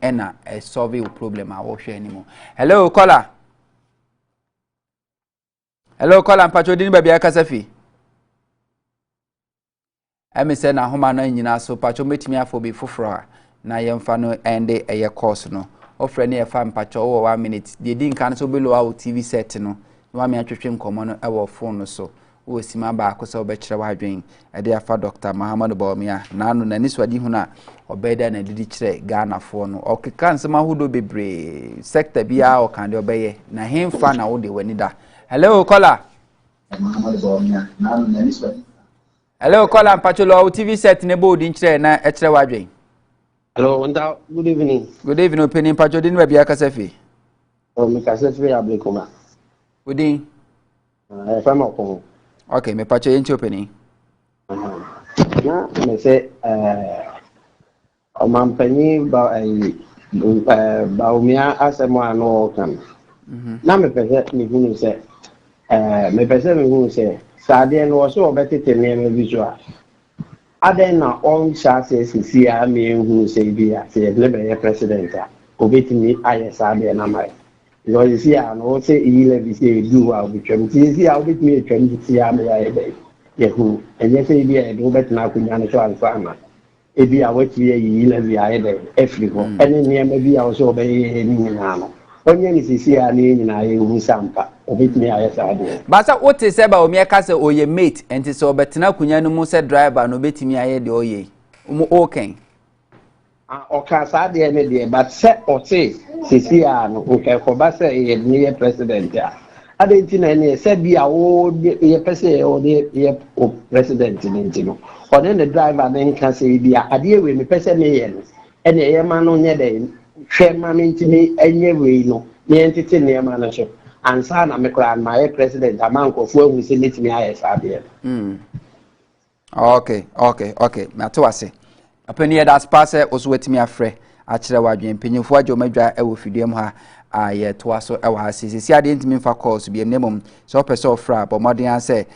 ena solve your problem a wo hwe animo. Hello caller. Hello caller mpacho din ba bia kasafi. Emi se na homa na nyina so pacho metimi afo bi foforo na yemfa no ende eye course no. Ofre ne efa mpacho wo 1 minute. De din kan so below our TV set no. Wa me atwetwe nkomo no e wo phone no so. Wo sima ba akosa obekire wa adwen. E de afa Dr. Muhammad Bomi na anu na niswadi hu na obeda na didi kire Ghana fo no. Okeka nsema hudo bebre sector bia o kan de obeye na hemfa na wo de wani da. Hello caller. Muhammad Bomi na anu na niswadi. Hello caller mpacholo TV set ne board nkire na e kire wa adwen. Hello, good evening. Good evening, Penny Pacho. Didn't we be a cafe? Oh, me cafe ablikoma. Good evening. Okay, me Pacho into Penny. Na me say Omampani ba umia asemo ano kan. Na me pese me hunu say me pese me hunu say sade no so obetete me visual. Aden na on chance see me who say be say the president obetimi ayɛ saa deɛ na mai because you see and no say e levy say do how we trim see how obetimi trim to see am ayɛ dɛ yɛhu ɛnyɛ sɛ ebi a yɛde wobɛtena akonnwa no so ansa ama ebi a wɔatumi ayi levy ayɛ dɛ afiri hɔ ɛne nneɛma bi a wɔsɛ wɔbɛyɛ ne nyinaa no onye ni sisi a ne nyinaa yɛhu sampa obetumi ayɛ saa deɛ basa wote sɛ ba omi aka sɛ oyɛ mate enti sɛ ɔbɛtena akonnwa no mu sɛ driver no obetumi ayɛ deɛ ɔyɛ mu okay ɔka saa deɛ ne deɛ but sɛ ɔte sisi a no nkɛkɔba sɛ yɛ ne yɛ president a ade nti na ne sɛ bi a wo yɛ pɛ sɛ ɔde yɛ president ne nti no ɔne ne driver ne nka sɛ bi a adeɛ wei me pɛ sɛ ne yɛ no ɛne ɛyɛ ma no nyɛ dɛ hwɛ ma me nti ne ɛnyɛ wei no ne entity nneɛma no so ansa na me kora ma yɛ president ama nkɔfo ahu sɛ netimi ayɛ saa deɛ okay mato ase apani yɛ das pass oso watimi afrɛ akyerɛ wadwen panyimfo agye omadwa ɛwɔ fidie mu ha ayɛ toa so ɛwɔ ha sisi ade ntimi mfa calls bi emnemom sɛ opɛ sɛ ofra bɔ modern sɛ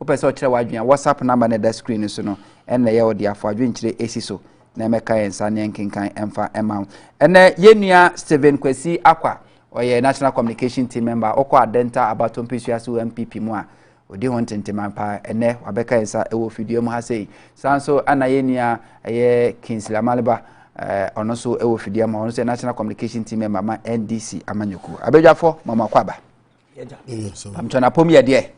opɛ sɛ ɔkyerɛ wadwen WhatsApp number na da screen so no ɛna yɛ odi afo adwen kyerɛ esi so na meka yensa ne nkenkan emfa ema ene yenua Steven Kwesi Akwa oye National Communication Team member okọ adenta abaton pesuaso MPP mu a odi ho ntentema pa ene wabeka yensa ewo fidie mu ha sei sanso ana yenua eye Kingsley Amaleba ono so ewo fidie mu ono so National Communication Team member ma NDC Amanyoku abedwafo mama kwaba amtona pom ye de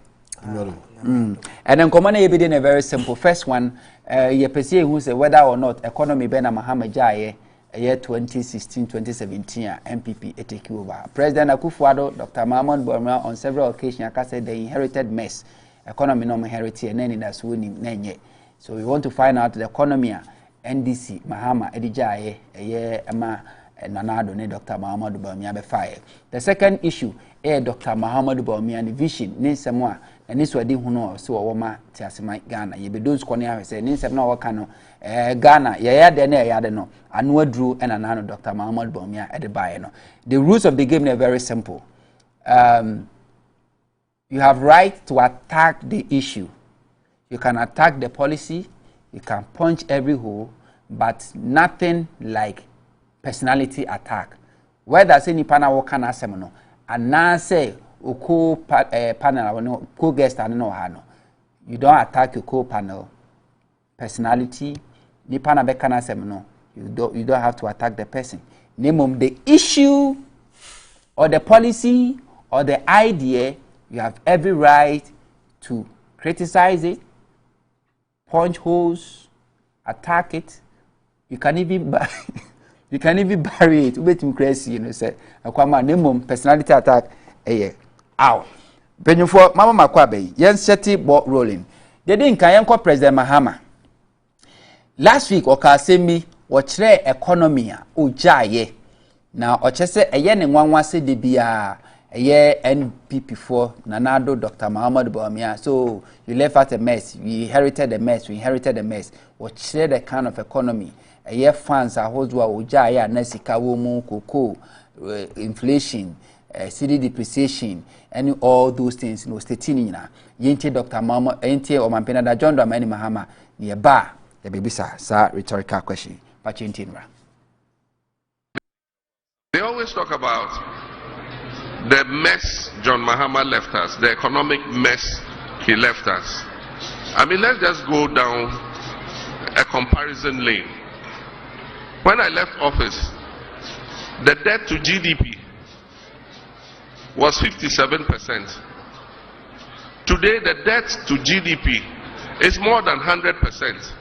and then common ebide na very simple first one ye pese who say whether or not economy be na Mahama Jaye year 2016-2017 MPP take over President Akufo-Addo Dr. Mahmoud Bawumia on several occasions aka said they inherited mess economy no inherit and then that's who nenye so we want to find out the economy NDC Mahama Edijaye ye ema Nanado ne Dr. Mahmoud Bawumia be fire the second issue Dr. Mahmoud Bawumia the vision ne semwa eni so adi huno so wo ma ti asema Ghana ye be don skone ahwe se ni nsem na wo ka no Ghana ye ya de na ye ya de no anu aduru ena na no Dr. Mahmoud Bawumia e de bae no the rules of the game are very simple you have right to attack the issue you can attack the policy you can punch every hole but nothing like personality attack whether say ni pana wo kana asem no ana say panel co-guest and no hano. You don't attack your co-panel personality. Ni pana bekana semino. You don't have to attack the person. Name the issue or the policy or the idea. You have every right to criticize it, punch holes, attack it. You can even bury it. Wait to crazy, you know. Say, name personality attack. Ow. Benyufo mama makwabe yen seti ball rolling. They didn't kan President Mahama. Last week okasemi wo kire economy a ojaye. Na ochese eye ne nwanwa se de bia eye NPP for Nanado Dr. Mahmoud Bawumia. So you left out a mess. We inherited the mess. Wo kire the kind of economy eye fans a hodwa ojaye anasika wo mu koko inflation city depreciation and all those things no stating na yente Dr. Mama yente o mampena da John Dramani Mahama ne ba the baby sa rhetorical question pachintinra. They always talk about the mess John Mahama left us, the economic mess he left us. I mean, let's just go down a comparison lane. When I left office, the debt to GDP was 57%. Today, the debt to GDP is more than 100%.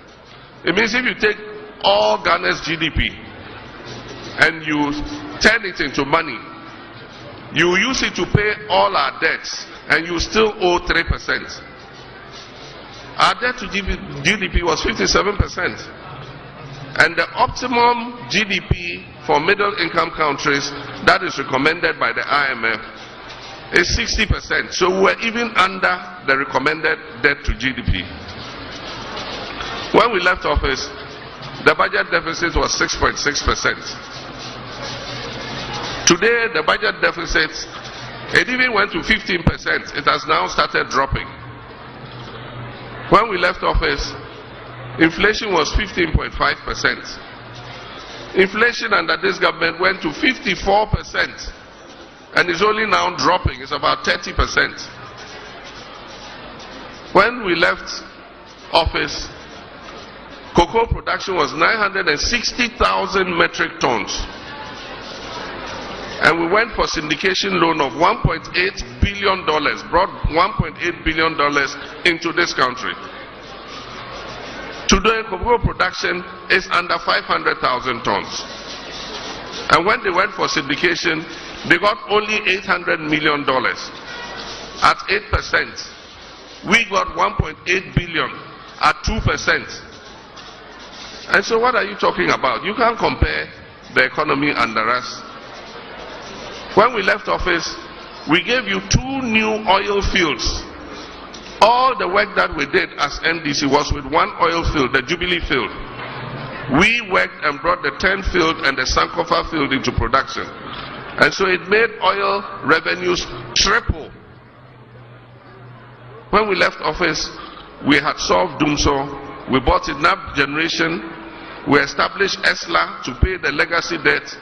It means if you take all Ghana's GDP and you turn it into money, you use it to pay all our debts and you still owe 3%. Our debt to GDP was 57%. And the optimum GDP for middle income countries that is recommended by the IMF is 60%. So we're even under the recommended debt to GDP. When we left office, the budget deficit was 6.6%. Today, the budget deficit, it even went to 15%. It has now started dropping. When we left office, inflation was 15.5%. Inflation under this government went to 54%, and is only now dropping. It's about 30%. When we left office, cocoa production was 960,000 metric tons. And we went for syndication loan of $1.8 billion, brought $1.8 billion into this country. Today, cocoa production is under 500,000 tons. And when they went for syndication, they got only $800 million at 8%. We got 1.8 billion at 2%. And so what are you talking about? You can't compare the economy under us. When we left office, we gave you 2 new oil fields. All the work that we did as NDC was with 1 oil field, the Jubilee field. We worked and brought the 10 field and the Sankofa field into production. And so it made oil revenues triple. When we left office, we had solved Dumso. We bought enough generation. We established ESLA to pay the legacy debt.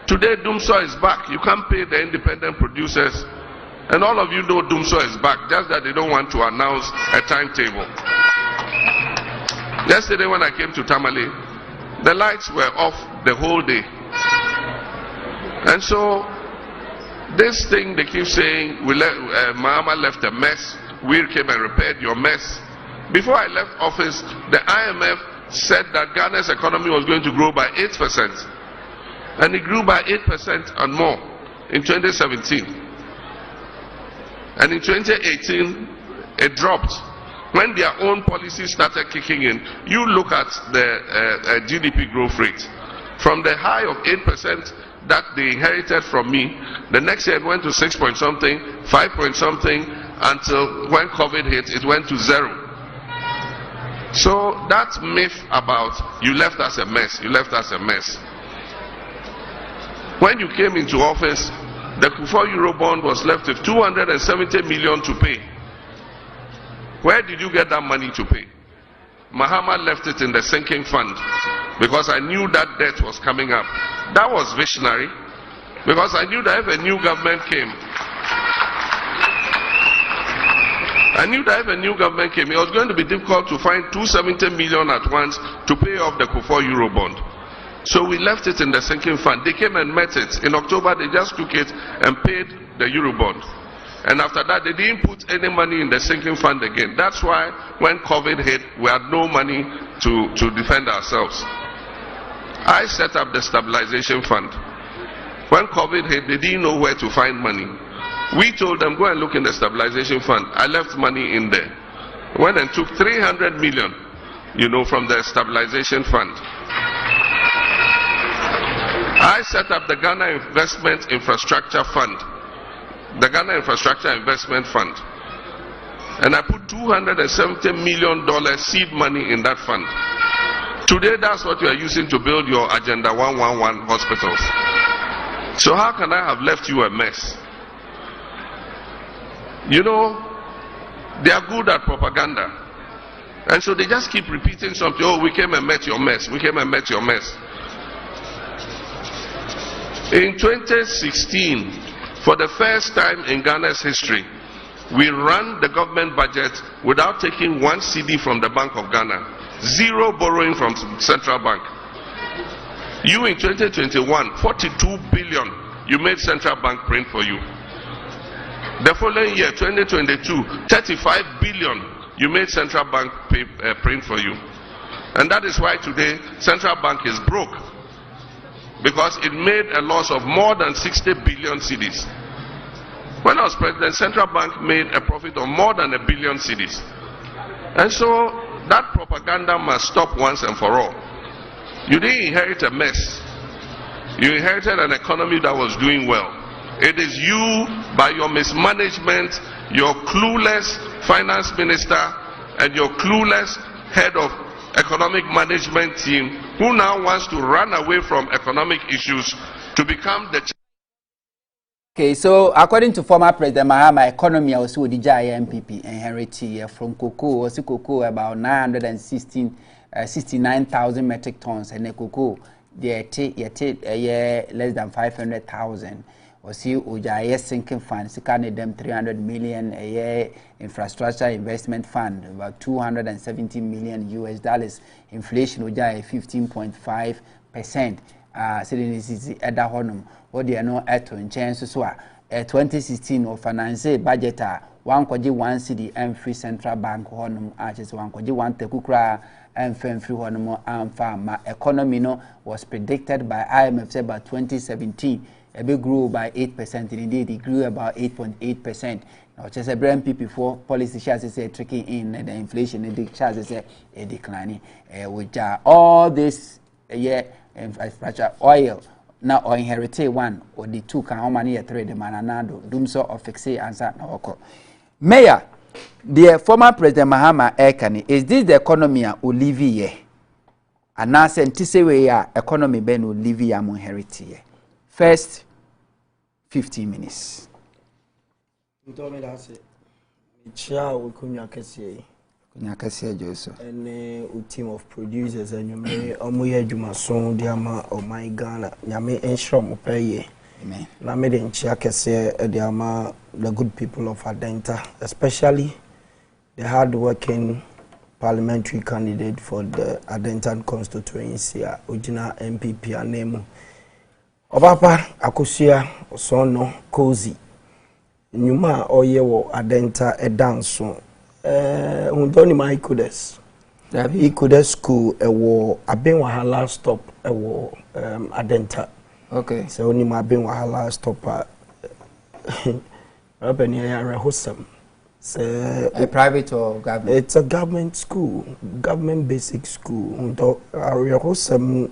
Today, Dumso is back. You can't pay the independent producers. And all of you know Dumso is back, just that they don't want to announce a timetable. Yesterday when I came to Tamale, the lights were off the whole day. And so, this thing they keep saying, Mahama left a mess, we came and repaired your mess. Before I left office, the IMF said that Ghana's economy was going to grow by 8%. And it grew by 8% and more in 2017. And in 2018, it dropped. When their own policies started kicking in, you look at the GDP growth rate. From the high of 8% that they inherited from me, the next year it went to 6 point something, 5 point something, until when COVID hit, it went to 0. So that myth about you left us a mess, you left us a mess. When you came into office, the Kufuor Eurobond was left with 270 million to pay. Where did you get that money to pay? Mahama left it in the sinking fund because I knew that debt was coming up. That was visionary because I knew that if a new government came, it was going to be difficult to find 270 million at once to pay off the Kufuor Eurobond. So we left it in the sinking fund. They came and met it. In October, they just took it and paid the Eurobond. And after that, they didn't put any money in the sinking fund again. That's why when COVID hit, we had no money to defend ourselves. I set up the stabilization fund. When COVID hit, they didn't know where to find money. We told them, go and look in the stabilization fund. I left money in there. Went and took 300 million, from the stabilization fund. I set up the Ghana Investment Infrastructure Fund, the Ghana Infrastructure Investment Fund. And I put $270 million seed money in that fund. Today, that's what you are using to build your Agenda 111 hospitals. So how can I have left you a mess? They are good at propaganda. And so they just keep repeating something. Oh, we came and met your mess. We came and met your mess. In 2016, for the first time in Ghana's history, we ran the government budget without taking 1 CD from the Bank of Ghana. 0 borrowing from Central Bank. You in 2021, 42 billion, you made Central Bank print for you. The following year, 2022, 35 billion, you made Central Bank print for you. And that is why today, Central Bank is broke. Because it made a loss of more than 60 billion cedis. When I was president, Central Bank made a profit of more than 1 billion cedis. And so that propaganda must stop once and for all. You didn't inherit a mess. You inherited an economy that was doing well. It is you, by your mismanagement, your clueless finance minister, and your clueless head of economic management team, who now wants to run away from economic issues to become the... Okay, so according to former President Mahama, economy also the MPP inherited from cocoa, also cocoa about 69,000 metric tons, and the cocoa less than 500,000. Or see Uja sinking fund, them 300 million a year infrastructure investment fund, about 270 million US dollars. Inflation Uja 15.5%. So this is at the honum. What do you know at in chance so 2016 or finance budget one kwaji 1 cedi and free central bank honum arches one kwaji 1 tekukra and free honum and farm economy no was predicted by IMF say by 2017 a big grew by 8%, and indeed it grew about 8.8%. Now just a brand before policy shares say tricking in the inflation and the shares say a declining which all this infrastructure oil now or inherited one or the two can how many a trade mananado doom so or fixe answer na wako Mayor the former President Mahama Ekani is this the economy Olivia and now sentise we economy ben Olivia inherited first 15 minutes. You told me that's it. Chia we kunya kese. Kunya kese Joso. And a team of producers and you may omuye juma song diama o my Ghana. Nyame ensure mo pay. Amen. Na me den chia kese diama the good people of Adenta, especially the hard-working parliamentary candidate for the Adentan constituency, Ujina MPP Anemu. Obapa Akosia Osono Kozi Nyuma Oyewo Adenta Edanso Undoni ma Ikudes Ikudes school ewo Aben wahala stop ewo Adenta. Okay. So only ma Aben wahala stop Urban area Hosam. A private or government? It's a government school, government basic school. Undo area Hosam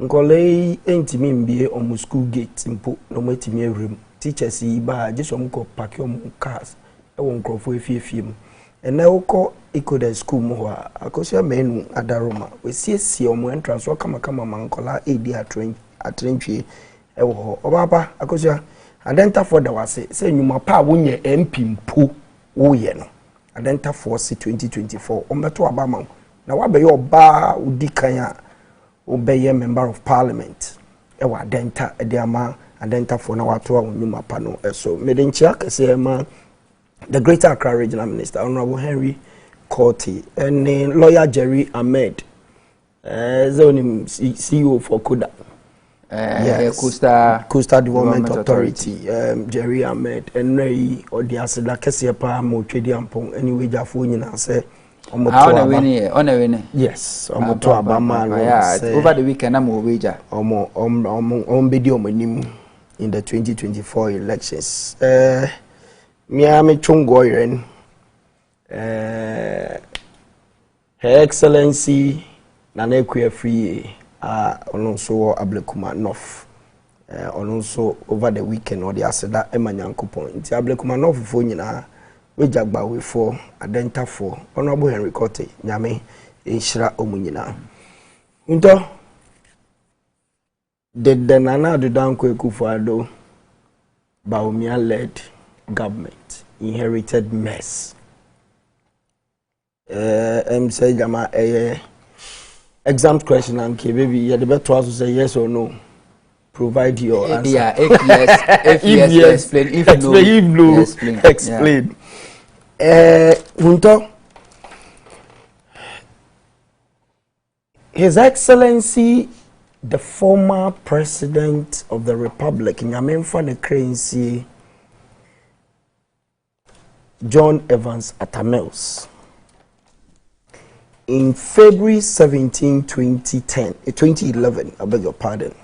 Nkole entimi mbie omu school gate mpo no metimi awrem teachers yi ba je so mko park omu cars e won krofo efiefie mu ena woko ikoda school mu ho akosia menu adaroma we siesie omu entrance kama mankola edi atrentwie e wo ho obaba akosia Adenta for the wase say nyuma pa wonye MP mpo wo ye no Adenta for 2024 ombeto abama na wabe yo ba udi kan obey member of parliament ewa Adenta ediama Adenta for na watu nyuma pano so medenchia kase ma the Greater Accra Regional Minister Honorable Henry Korti and lawyer Jerry Ahmed zonim CEO for Kuda yes, Coastal Development Authority Jerry Ahmed and Ray Odiasela kase pa mo twedi ampon anyway jafo nyina say on a winner. Yes, over the weekend I'm wager on video in the 2024 elections. Miami Chungoyen, Her Excellency Nanekwe Free also Ablekuma North. Also over the weekend or the Aseda Emanyanko point. Ablekuma North for we jagba we for Adenta for Honorable Henry Korti nyame enhira omunyina nto the Nana Adudankwa Akufo-Addo Bawumia led government inherited mess say jama exam question and baby you the better to say yes or no provide your answer. Yeah, if yes, explain. If no, explain. Huntor, His Excellency, the former President of the Republic, John Evans Atamils, in February 17, 2011, I beg your pardon,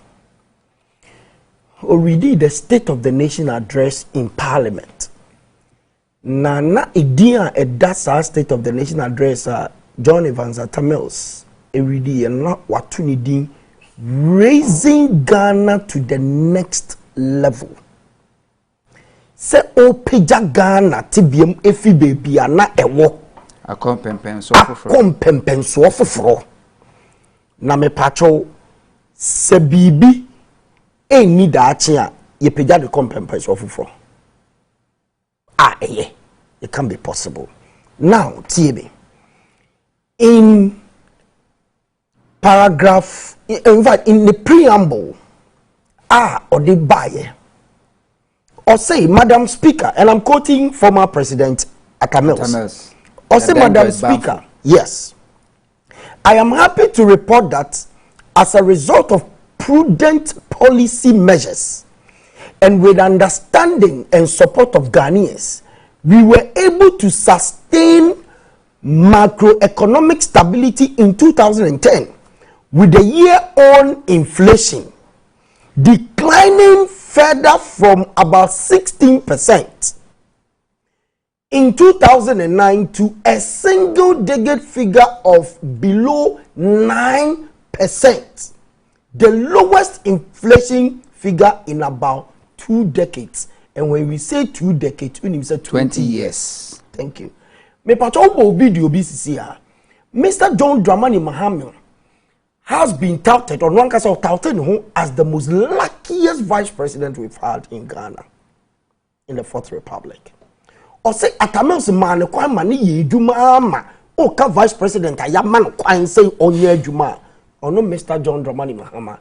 already the State of the Nation address in Parliament. Na idea edasa State of the Nation address John Evans Atamils already and not watunidi raising Ghana to the next level. Se o peja Ghana tibiem efi baby na ewo akompempenso foforo na me pacho se bibi eni da ache a ye peja de kompempenso foforo it can be possible. Now, TB, in paragraph, in fact, in the preamble, or the buyer, or say, Madam Speaker, and I'm quoting former President Atamils, or say, Madam Speaker, yes, I am happy to report that as a result of prudent policy measures and with understanding and support of Ghanaians, we were able to sustain macroeconomic stability in 2010 with the year-on inflation declining further from about 16% in 2009 to a single-digit figure of below 9%, the lowest inflation figure in about 2 decades. And when we say 2 decades, we mean 20 years. Thank you. Me patrol video BCC. Mr. John Dramani Mahama has been touted on one case of touted as the most luckiest vice president we've had in Ghana in the Fourth Republic. Or say Atamils man kwa mani ye juma ama o ka vice president ayaman kwa say onye juma or no Mr. John Dramani Mahama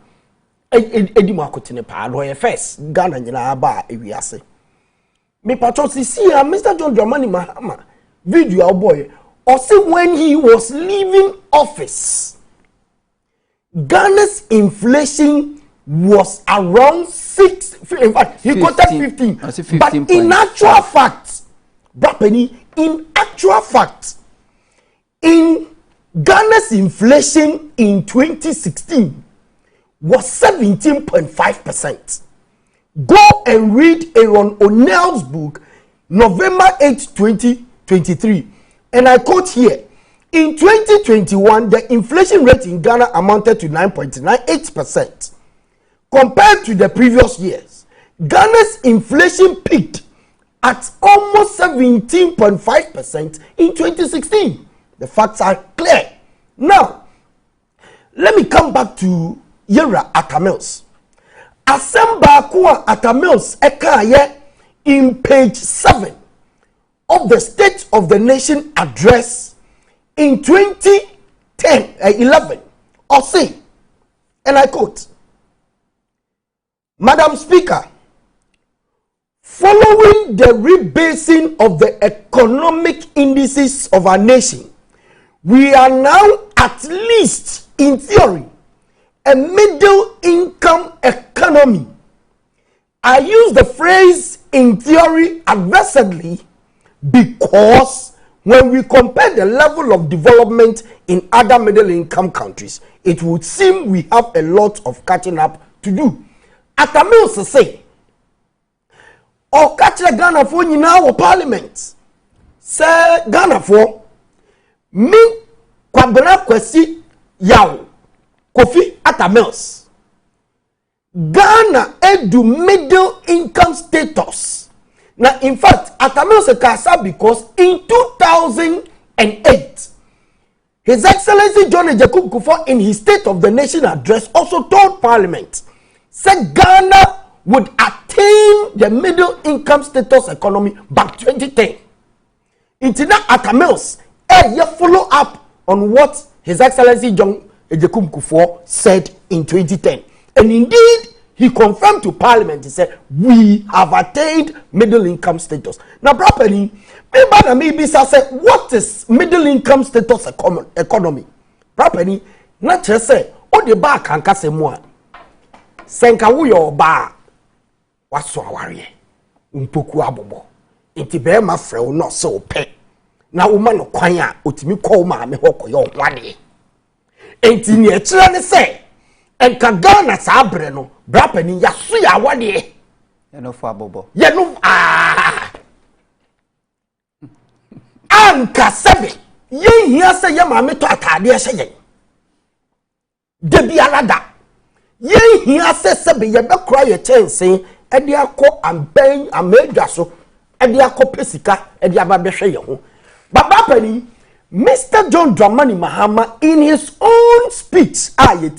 edi makotine pa do first Ghana nyina ba ewiase. Me patrol see Mr. John Dramani Mahama video boy or say when he was leaving office, Ghana's inflation was around 6. In fact, he quoted 15. But in actual fact, in actual fact, in Ghana's inflation in 2016 was 17.5%. Go and read Aaron O'Neill's book, November 8, 2023. And I quote here, in 2021, the inflation rate in Ghana amounted to 9.98%. Compared to the previous years, Ghana's inflation peaked at almost 17.5% in 2016. The facts are clear. Now, let me come back to Yera Atamils. Asemba Akua Atamils Ekaye in page 7 of the State of the Nation address in 2011, or say, and I quote, Madam Speaker, following the rebasing of the economic indices of our nation, we are now at least, in theory, a middle income economy. I use the phrase in theory advisedly because when we compare the level of development in other middle income countries, it would seem we have a lot of catching up to do. Atamils say, or catch Ghana for you now or parliament. Say Ghana for me kwabena kwesi yaw Kofi Atamils. Ghana edu middle income status. Now, in fact, Atamils Kasa because in 2008, His Excellency John Ejekun Kufuor in his State of the Nation address also told Parliament, said Ghana would attain the middle income status economy by 2010. Intina Atamils, you follow up on what His Excellency John Ejekun Kufuor said in 2010. And indeed, he confirmed to Parliament, he said, we have attained middle income status. Now, properly, maybe say, what is middle income status economy? Properly, not just say, oh, the bar can cast a more. Senka your bar was so warrior. Umpuku abobo. Intibe ma frel not so pet. Now, woman no kwanya, utimi call ma me hoko yo one day. Ain't in your children say. And Kagana Sabreno, Brapeni, Yasuya, 1 year. You know, for Bobo. You know, Anka Sabi, ye here say Yamame to Atadia saying. Debi Alada, ye here say Sabi, you don't cry a chance saying, Ediako and Ben and Medaso, Ediako Pesica, Ediababeshayo. But Brapeni, Mr. John Dramani Mahama, in his own speech,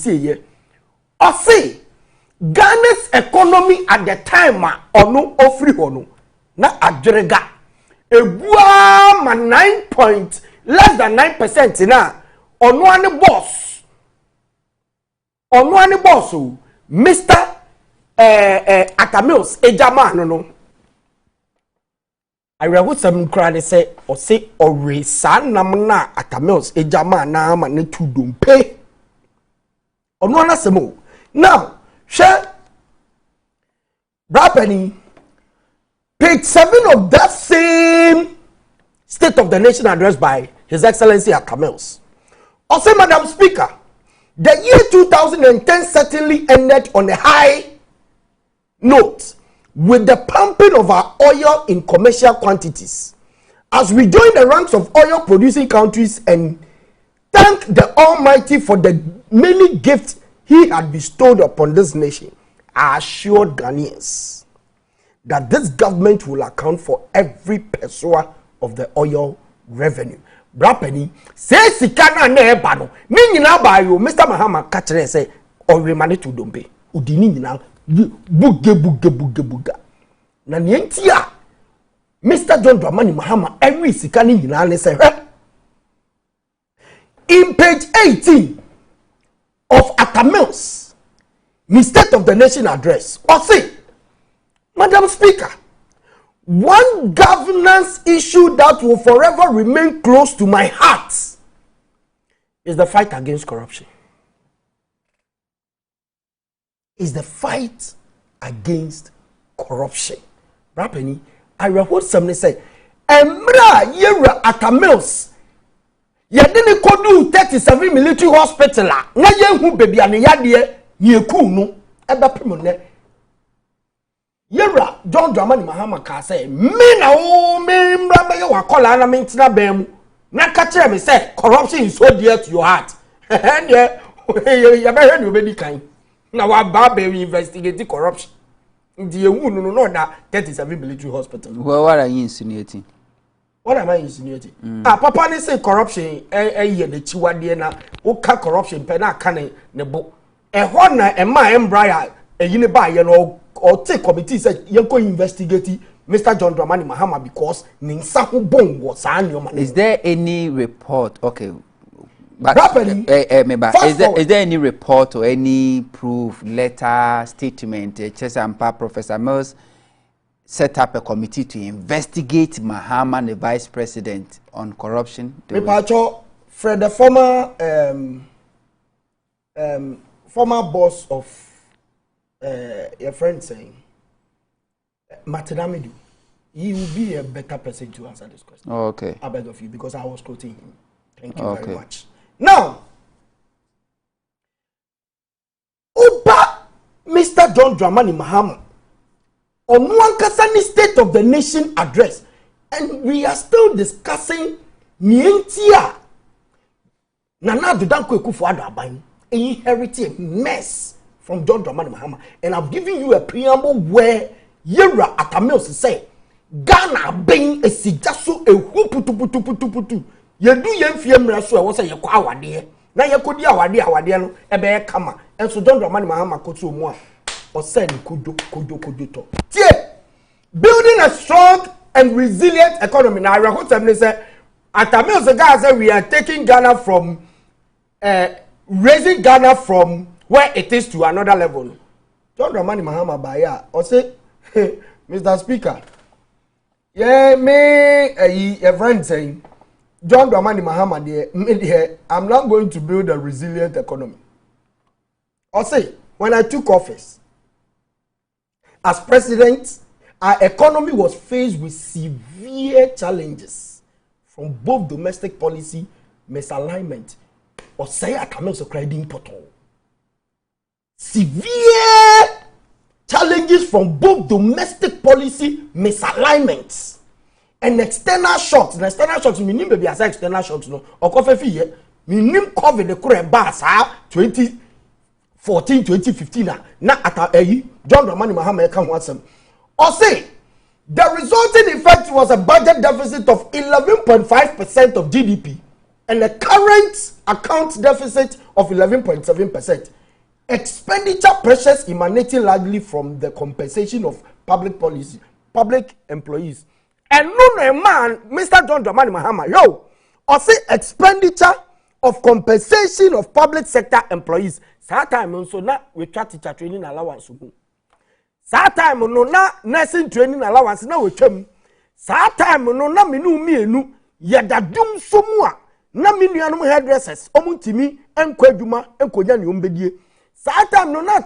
ye. I say, Ghana's economy at the time ono ofri hono na adrega ebua ma less than 9% na ono ane boss ono ani boss o Mr. Atamils ejama no arewo sam kra ne se o se ore sanam na Atamils ejama na ma ne tu dompe ono anasemo now share Brapeni page 7 of that same State of the Nation address by His Excellency Atamils. Also, Madam Speaker, the year 2010 certainly ended on a high note with the pumping of our oil in commercial quantities as we join the ranks of oil producing countries and thank the Almighty for the many gifts He had bestowed upon this nation. I assured Ghanaians that this government will account for every peso of the oil revenue. Brapeni say sikana na eba no ni nyina ba yo Mr. Mahama ka kire say oremane to dombe udini nyina buga na ne ntia Mr. John Dramani Mahama every sikana nyina ne say in page 18 of Atamils the State of the Nation address or say Madam Speaker, one governance issue that will forever remain close to my heart is the fight against corruption. Is the fight against corruption. Brapeni, I heard somebody say, Emra yera Atamils. Yadini kodu 37 military hospital la. Na yehu baby ane yadie yeku no eba primone. Yera John Dramani Mahama ka say me na o me mra me wa kola na me ntina bam na ka kire me say corruption is so dear to your heart and ya be hear no be kan na wa ba be investigate corruption ndi ewu no na 37 military hospital. Well, what are you insinuating? What am I insinuating? Papa ni say corruption ye the chiwade na o ka corruption pe na ka ne bo e ho na e ma embra ya eyine ba ye no or take committee said you go investigate Mr. John Dramani Mahama because Ninsahu Bong was on. Is there any report? Okay, but is there any report or any proof, letter, statement? Chesampa Professor Mills set up a committee to investigate Mahama, the vice president, on corruption. Fred, the former boss of your friend saying, Matinamidu, he will be a better person to answer this question. Oh, okay. I beg of you, because I was quoting him. Thank you very much. Now, Oba Mr. John Dramani Mahama, on one Kasani State of the Nation address, and we are still discussing Nientia Nana Dudanko Ekufuado Aban, inherited a mess from John Dramani Mahama, and I've given you a preamble where Yera Atamils say Ghana being a sijaso a putu. You do yen fiamra so I was a yakwa awade. Na yakodi awade no ebe kama. And so John Dramani Mahama kotu mo or said kodo to. Tie building a strong and resilient economy. Now I heard somebody say Atamils the guy said we are taking Ghana from raising Ghana from where it is to another level. John Dramani Mahama Baya or say, Mr. Speaker, yeah, me a friend saying, John Dramani Mahama, I'm not going to build a resilient economy. Or say, when I took office as president, our economy was faced with severe challenges from both domestic policy misalignment or say I cannot so credit portal. Severe challenges from both domestic policy misalignments and external shocks. And external shocks, meaning baby as external shocks, no. Or coffee here, meaning COVID the current bars 2014, 2015. Na at John Dramani Mahama can want some. Or say the resulting effect was a budget deficit of 11.5% of GDP and a current account deficit of 11.7%. Expenditure pressures emanating largely from the compensation of public employees. And no man, Mr. John Dramani Mahama, or say expenditure of compensation of public sector employees. That time so na we try teacher training allowance. That time no na nursing training allowance na we twam. That time no na menu mienu yeda dum somua na minuanum hairdressers omuntimi enko adwuma enkonya ne ombedie. That time no na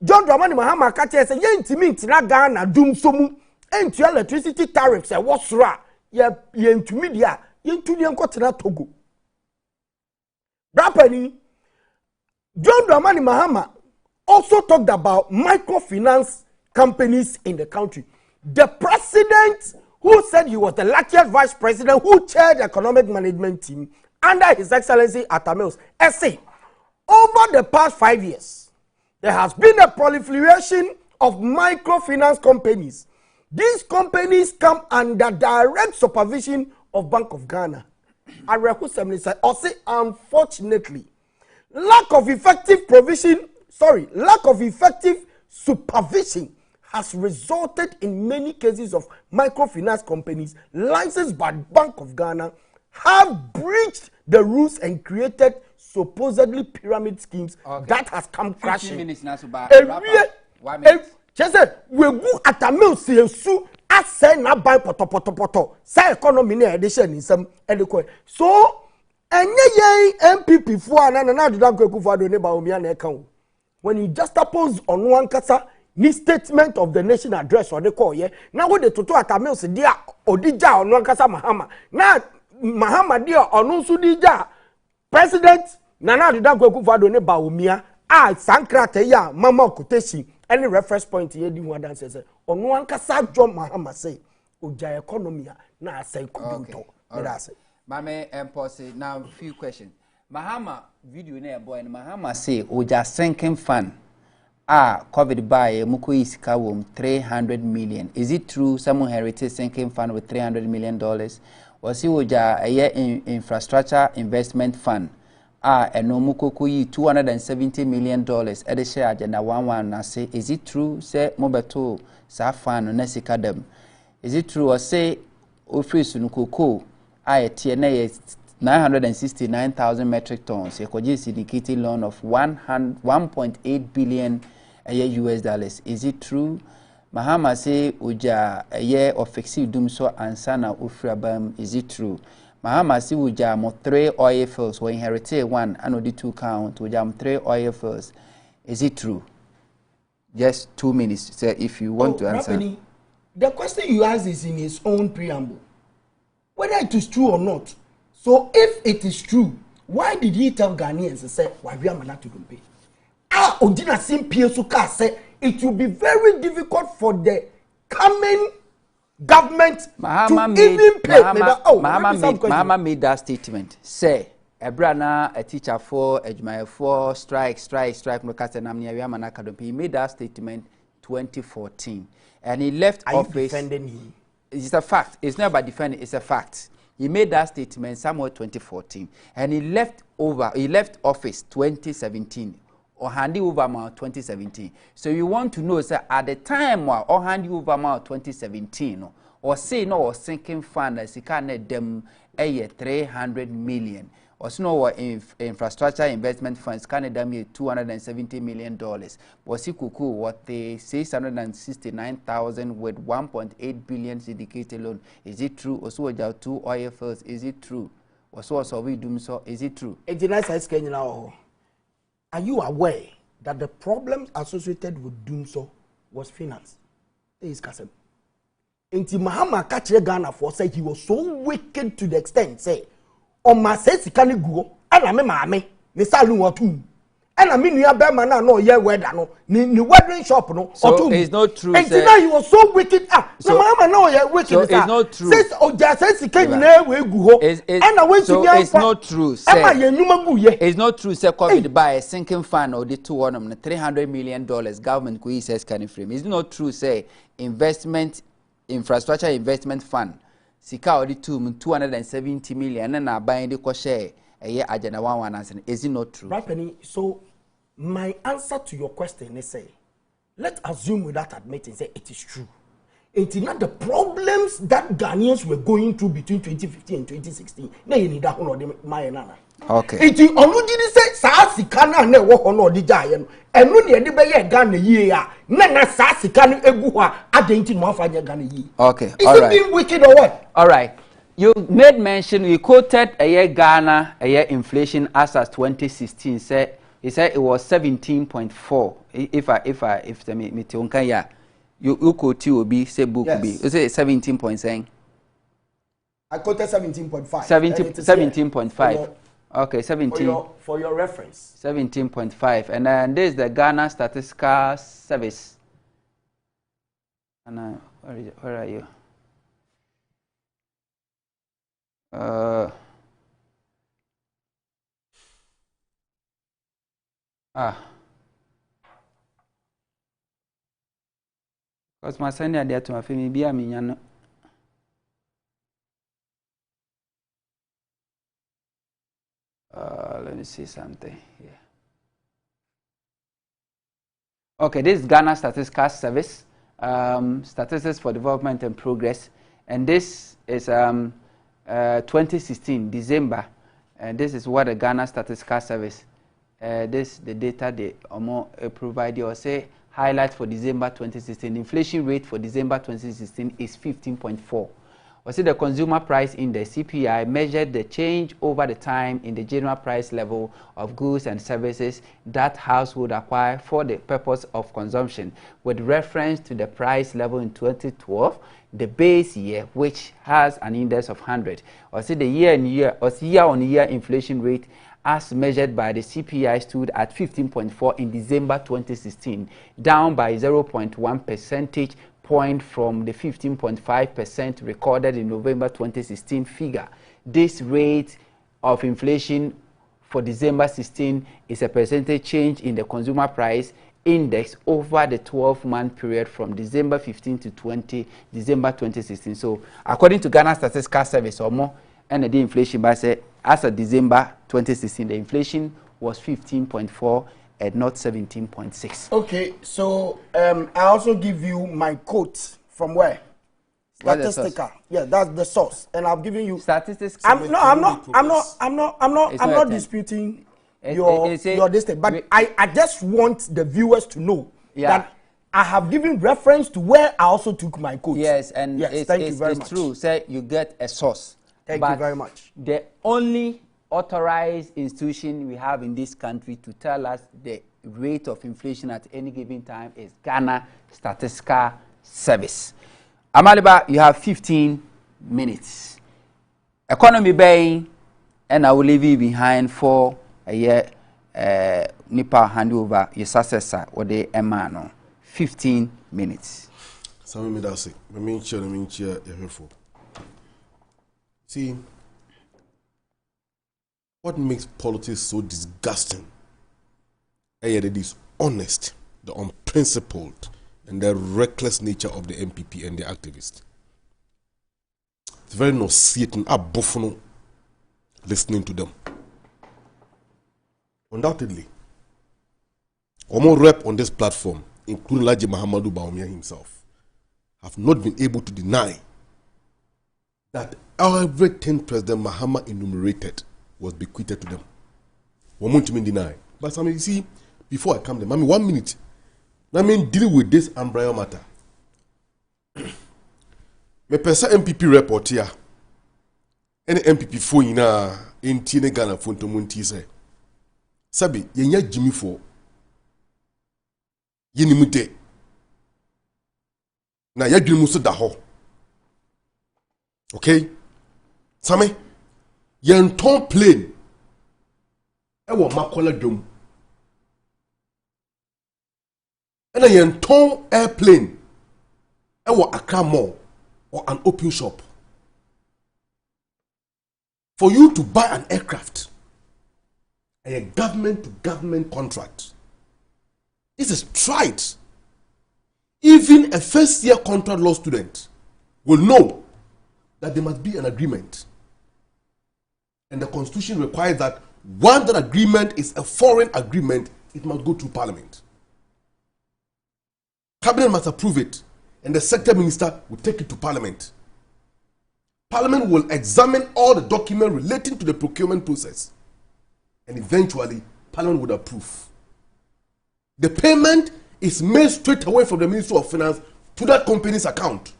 John Dramani Mahama ka che say yentimi ntina Ghana dum somu entu electricity tariffs e wosra ye yentumi dia yentuni enkotena Togo. Rapani John Dramani Mahama also talked about microfinance companies in the country. The president who said he was the luckiest vice president who chaired the economic management team under His Excellency Atamils, say, over the past 5 years, there has been a proliferation of microfinance companies. These companies come under direct supervision of Bank of Ghana. Unfortunately, lack of effective supervision has resulted in many cases of microfinance companies licensed by Bank of Ghana have breached the rules and created supposedly pyramid schemes that has come crashing. 15 minutes now, so we go at a mill su as say na buy poto say economy na edition in some eloquent. So enye MPP for na do that go for do neighbor omi na account. When you just oppose on one kasa ni statement of the nation address or the call ye na wo de toto at a mill se dia odija on one kasa Mahama na Mahama dia onu su dija president na do that go for do neighbor omi sankrata ya mama koteshi any reference point here di one says on one kasa John Mahama say oja economy na say kuduto that's it. Mame pause now few questions. Mahama video na boy and Mahama say oja sinking fund COVID by muko isika wom 300 million. Is it true someone heritage sinking fund with $300 million? Was he oja a infrastructure investment fund? And no muko yi $270 million at the share agenda 11 na say is it true say mobeto sa fan no nesika dem? Is it true or say office nukoko TNA 969,000 metric tons a syndicated loan of 1.8 billion US dollars? Is it true? Mahama say uja a year of fixed doom so ansana ufrabam. Is it true? Mahama si uja mo 3 oil fields were inherited one and the 2 count uja 3 oil fields. Is it true? Just 2 minutes, sir, if you want to answer. Rapini, the question you ask is in his own preamble. Whether it is true or not. So if it is true, why did he tell Ghanaians say why we are not to pay? Odina Sim Piesuka said it will be very difficult for the coming government Mahama to even pay. Mahama made that statement. Say, Ebrana, a teacher for Ejmaya for strike. He made that statement 2014, and he left office. Defending him? It's a fact. It's not about defending. It's a fact. He made that statement somewhere 2014, and he left office 2017. Or handy over my 2017. So you want to know, sir, at the time or handy over my 2017, or say no or sinking fund as he can them a year 300 million, or so no infrastructure investment funds can them $270 million. Was he kuku what they 669,000 with 1.8 billion syndicated loan? Is it true? Or so 2 oil fields? Is it true? Or so we do so? Is it true? Are you aware that the problems associated with doing so was finance? This is Kasem. Inti Mahama catch Ghana for say he was so wicked to the extent say, on my sense he can't go, and I mean, the salon or two. And I mean, you are better man, no, yeah, weather, no, ni wedding shop, no, so or two. It's not true. And now he was so wicked. So Mahama, no, yeah, wicked. So it's not true. Says, oh, just says he can't go. And I went to it's not true. It's not true. Say COVID by a sinking fund or the $300 million government could says can frame. It's not true. Say infrastructure investment fund. Sika or the 270 million and are buying the share. Agenda 1 answer. Is it not true? Right, Penny. So my answer to your question is say, let's assume without admitting say it is true. It's not the problems that Ghanaians were going through between 2015 and 2016. Na you need that one of my nana. Okay. It's only did say Sasikana ne wo hono di jaye. And no near the Bayer Ghana ye ya. Nana Sasikana eguha adenti no afanya Ghana ye. Okay. Is all it right. being wicked or what? All right. You made mention, you quoted a year Ghana, a year inflation as 2016. He said it was 17.4. If the me yeah. You quote you be say book Yes. be. You say 17 point saying. I quoted 17.5. 17.5. Okay, 17. For your reference. 17.5. And then this is the Ghana Statistical Service. And where are you? Because my senior there to my family be a minion. Let me see something here. Okay, this is Ghana Statistical Service, Statistics for Development and Progress, and this is 2016 December, and this is what the Ghana Statistical Service. This the data they provide you or say highlight for December 2016. The inflation rate for December 2016 is 15.4. Or say the consumer price index CPI measured the change over the time in the general price level of goods and services that household acquire for the purpose of consumption, with reference to the price level in 2012, the base year, which has an index of 100. Or say the year-on-year inflation rate as measured by the CPI stood at 15.4 in December 2016, down by 0.1 percentage point from the 15.5% recorded in November 2016 figure. This rate of inflation for December 16 is a percentage change in the consumer price index over the 12-month period from December 15 to December 2016. So according to Ghana Statistical Service, or more, and the inflation by say as of December 2016, the inflation was 15.4 and not 17.6. Okay, so I also give you my quote from where? Statistical. Yeah, that's the source, and I'm giving you statistics. I'm not disputing your distance, but I just want the viewers to know that I have given reference to where I also took my quote. Yes, and yes, thank you very much. It's true. Say you get a source. Thank you very much. The only authorized institution we have in this country to tell us the rate of inflation at any given time is Ghana Statistical Service. Amaliba, you have 15 minutes. Economy baying, and I will leave you behind for a year. Nipa hand over your successor or the Emano. 15 minutes. Sami Medasi, I mean, see, what makes politics so disgusting? It is honest, the unprincipled, and the reckless nature of the MPP and the activists. It's very nauseating, buffalo listening to them. Undoubtedly, Omo rep on this platform, including Laji Mahamadou Bawumia himself, have not been able to deny that everything President Mahama enumerated was bequeathed to them. One month to deny. But I mean, you see, before I come there, 1 minute. I mean, dealing with this embryo matter. Me pesa MPP report here. Any MPP phone in Tine Ghana phone to Munti say. Sabi, yenya Jimmy for. Yeni mute. Na ya Jimmy muso daho. Okay? Same, yen ton plane. Ewo makola dom. And a yen ton airplane. Ewo Accra Mall or an open shop. For you to buy an aircraft, a government-to-government contract. This is tried. Even a first-year contract law student will know that there must be an agreement. And the Constitution requires that once that agreement is a foreign agreement, it must go through Parliament. Cabinet must approve it. and the sector minister will take it to Parliament. Parliament will examine all the documents relating to the procurement process, and eventually Parliament would approve. The payment is made straight away from the Ministry of Finance to that company's account.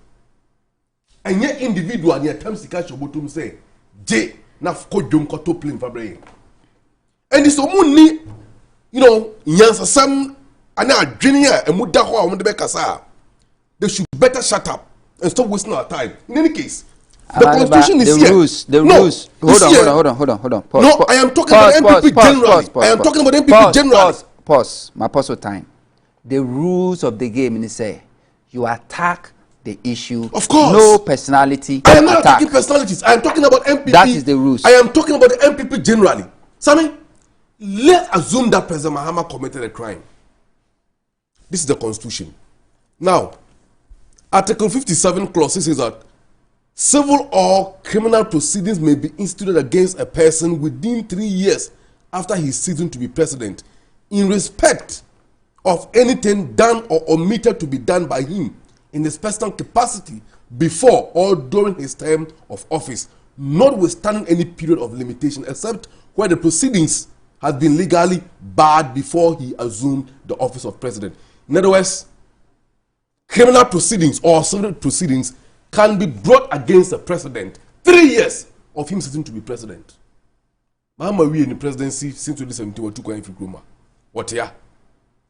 And yet individual near terms the say, J na kodum koto plane fabre. And it's only, yansa sam ana junior and muda ho on the bekasa. They should better shut up and stop wasting our time. In any case, the constitution is here. The rules. Hold on. Pause, no, I am talking about MPP generally. I am talking about MPP generally. Pause. My pause time. The rules of the game is say you attack the issue. Of course. No personality. I am not attacking personalities. I am talking about MPP. That is the rules. I am talking about the MPP generally. Sammy, let's assume that President Mahama committed a crime. This is the constitution. Now, Article 57 clause says that civil or criminal proceedings may be instituted against a person within 3 years after he is ceasing to be president in respect of anything done or omitted to be done by him in his personal capacity before or during his term of office, notwithstanding any period of limitation, except where the proceedings had been legally barred before he assumed the office of president. In other words, criminal proceedings or civil proceedings can be brought against the president 3 years of him sitting to be president. Mahama we in the presidency since 2017 were too quiet for Kroma. What yeah?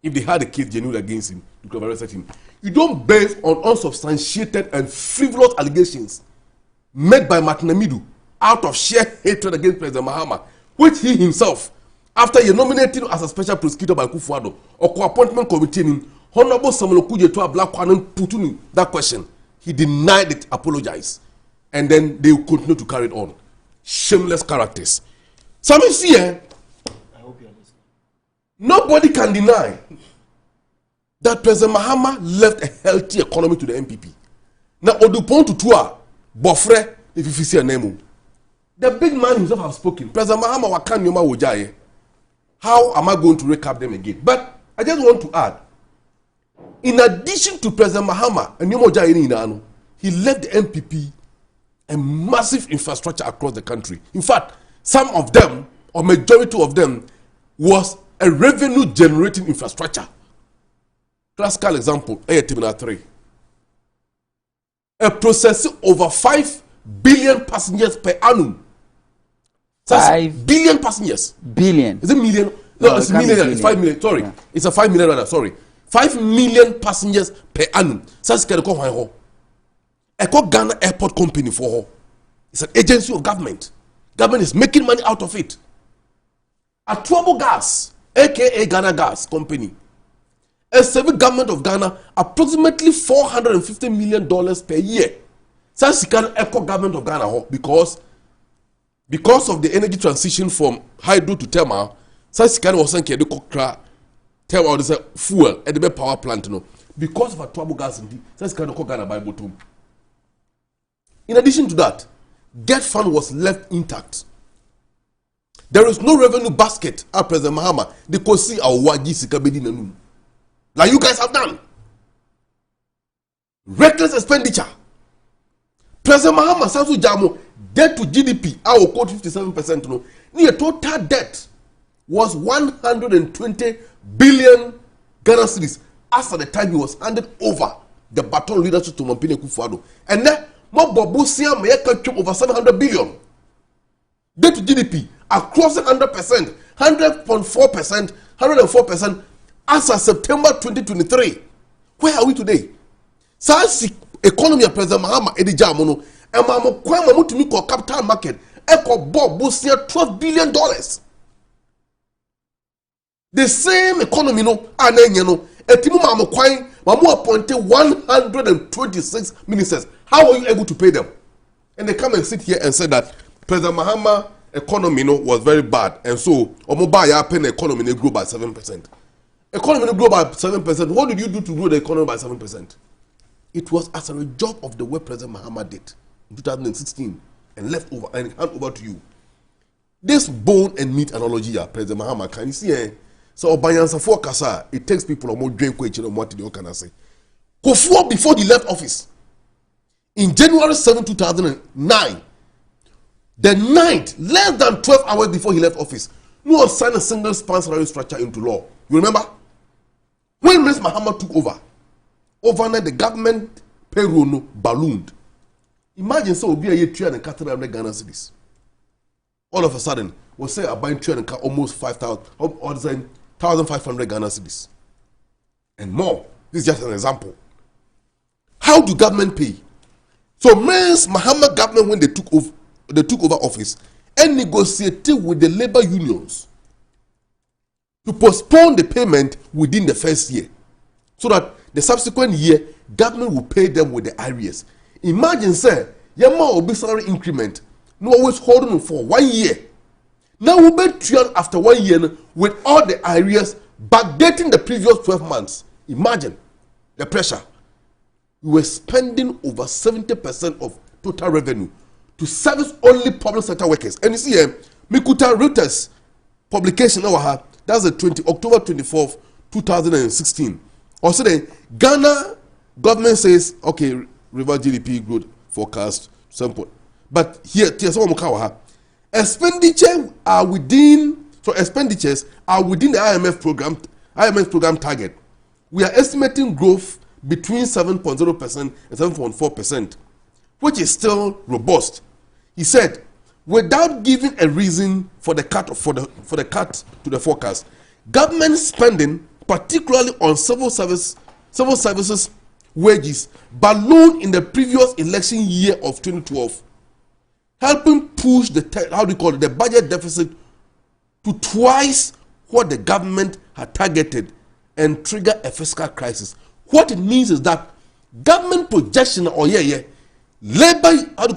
If they had a case genuine against him, they could have arrested him. You don't base on unsubstantiated and frivolous allegations made by Martin Amidu out of sheer hatred against President Mahama, which he himself, after he nominated as a special prosecutor by Kufuado or co-appointment committee in Honorable Samuel Okudzeto Ablakwanen put in that question. He denied it, apologized, and then they will continue to carry it on. Shameless characters. Some is here. Nobody can deny that President Mahama left a healthy economy to the MPP. Now, Odupon Tutua, Bofre, if you see a name, the big man himself has spoken. President Mahama wakan yoma wojaye. How am I going to recap them again? But I just want to add, in addition to President Mahama and Yoma Wojaye, he left the MPP a massive infrastructure across the country. In fact, some of them, or majority of them, was a revenue generating infrastructure. Classical example, Terminal 3. A processing over 5 billion passengers per annum. 5 billion passengers. Billion. Is it million? No, it's million. It's 5 million. Sorry. Yeah. It's a 5 million rather. Sorry. 5 million passengers per annum. That's a Ghana Airport Company for her. It's an agency of government. Government is making money out of it. Atuabo Gas, aka Ghana Gas Company, a civil government of Ghana approximately $450 million per year. That's the eco government of Ghana because of the energy transition from hydro to thermal. That's the was saying the thermal is fuel at the power plant. Because of Atuabo Gas, that's the Ghana by bottom. In addition to that, Get Fund was left intact. There is no revenue basket at President Mahama. They could see our waji sikabedi nanu. Like you guys have done. Reckless expenditure. President Mahama Sasu Jamo debt to GDP, our quote 57%. No, near total debt was 120 billion Ghana cedis as at the time he was handed over the baton leadership to Mampine Kufuado. And then Mobobusia Mayeka over 700 billion. Debt to GDP across 100%, 100.4%, 104% as of September 2023. Where are we today? Sasi economy of President Mahama Edija Mono and Mamo Kwama Mutumiko capital market echo Bob Busia $12 billion. The same economy no anenye etimu Mamo Kwai Mamu appointed 126 ministers. How are you able to pay them? And they come and sit here and say that President Mahama economy was very bad, and so Omobaya pen economy grew by 7%. Economy grew by 7%. What did you do to grow the economy by 7%? It was as a result of the way President Mahama did in 2016 and left over and hand over to you. This bone and meat analogy, President Mahama, can you see? So Obanyansa for Kasa, it takes people more drink which you know what they can say. Kofuor, before he left office, in January 7, 2009, the 9th, less than 12 hours before he left office, no one signed a single span salary structure into law. You remember? When Ms. Mahama took over, overnight the government payroll no ballooned. Imagine so be a year 300 Ghana cedis. All of a sudden, we'll say I'm buying 300 almost 1,500 Ghana cedis. And more. This is just an example. How do government pay? So Ms. Mahama government, when they took over office and negotiated with the labor unions to postpone the payment within the first year, so that the subsequent year government will pay them with the arrears. Imagine, sir, your man will be salary increment, no always holding for 1 year. Now we'll be treated after 1 year with all the arrears backdating the previous 12 months. Imagine the pressure. We were spending over 70% of total revenue to service only public sector workers. And you see here, Mikuta Reuters publication, that's the October 24th, 2016. Also, the Ghana government says, okay, river GDP growth forecast, simple. But here, expenditures are within the IMF program target. We are estimating growth between 7.0% and 7.4%, which is still robust. He said, without giving a reason for the cut to the forecast, government spending, particularly on civil services wages, ballooned in the previous election year of 2012, helping push the budget deficit to twice what the government had targeted and trigger a fiscal crisis. What it means is that government projection labor,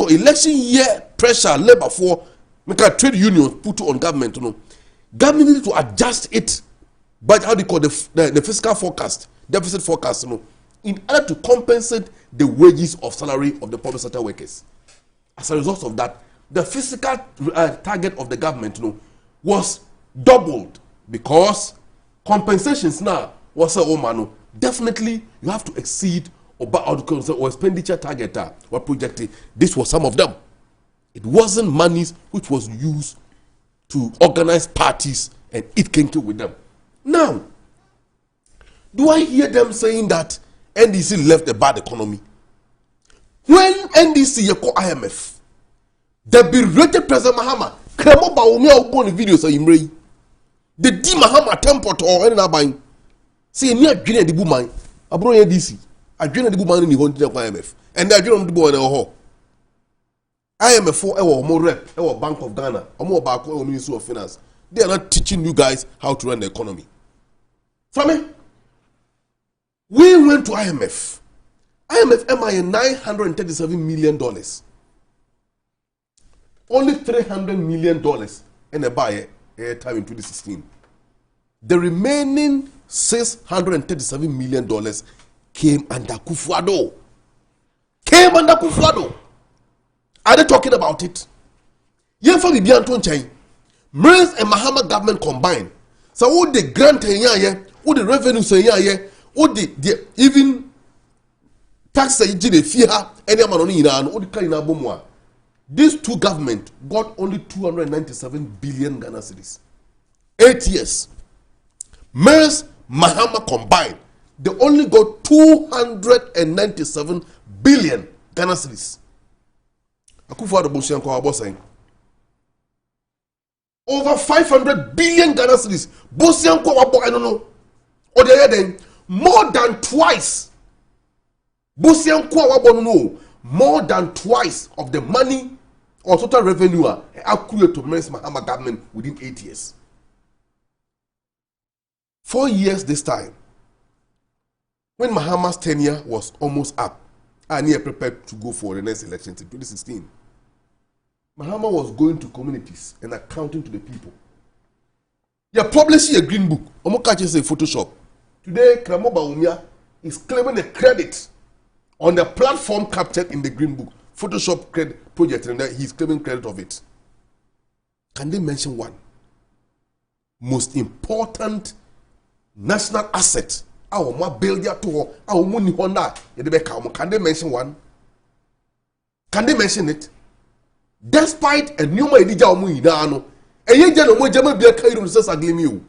election year pressure, labor for trade unions put on government. Government needs to adjust it, but the fiscal forecast, deficit forecast, in order to compensate the wages of salary of the public sector workers. As a result of that, the fiscal target of the government was doubled, because compensations now was definitely you have to exceed or expenditure target or projected. This was some of them. It wasn't monies which was used to organize parties and eat kinky with them. Now, do I hear them saying that NDC left a bad economy? When NDC you call IMF, the berated President Mahama, Kremo Baumia upon the videos of Imre, the D Mahama temple or any buying. See, near Guinea the Bumai, a bro NDC, a Guinea the Buman in the IMF, and the Guinea the Buman in IMF for our more rep, our Bank of Ghana, or more back or Ministry of Finance. They are not teaching you guys how to run the economy. From me, we went to IMF. IMF MIA $937 million. Only $300 million in a buy time in 2016. The remaining $637 million came under Kufuor. Are they talking about it? Yen for Bibi Anton Chain, Mers and Mahama government combined. So all the grant all the revenue all the even tax any money in all the kind of bomwa. These two governments got only 297 billion Ghana cedis. 8 years. Mers Mahama combined, they only got 297 billion Ghana cedis. Over 500 billion Ghana cedis. I don't know. Or the other thing, more than twice. More than twice of the money or total revenue accrued to Mers Mahama government within 8 years. 4 years this time. When Mahama's tenure was almost up, and he prepared to go for the next election in 2016. Mahama was going to communities and accounting to the people. They are publishing a green book. Omokachi say Photoshop. Today, Kramo Baumia is claiming the credit on the platform captured in the green book. Photoshop credit project, and he's claiming credit of it. Can they mention one most important national asset our more build ya to our money honda, can they mention one? Can they mention it? Despite a new idea of Muidano, a young gentleman, German beer Kairum says I gleam you.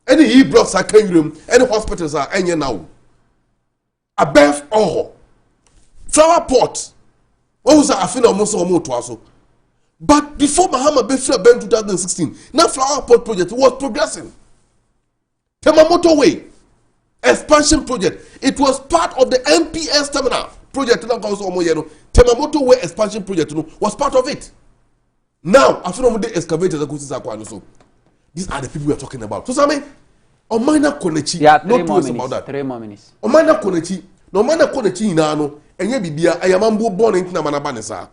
Any he blocks are Kairum, any hospitals are any now. Above all, flower pot. What was I feel almost or more to but before Mahama Befra Ben 2016, now flower pot project was progressing. Temamoto Way expansion project. It was part of the MPS terminal project. Temamoto Way expansion project was part of it. Now, after the excavators, these are the people we are talking about. So, Sammy, Omana Konechi, not two about that. 3 more minutes. Omana Konechi, no mana Konechi nano, and Yabia, I am born in Namanabanesa.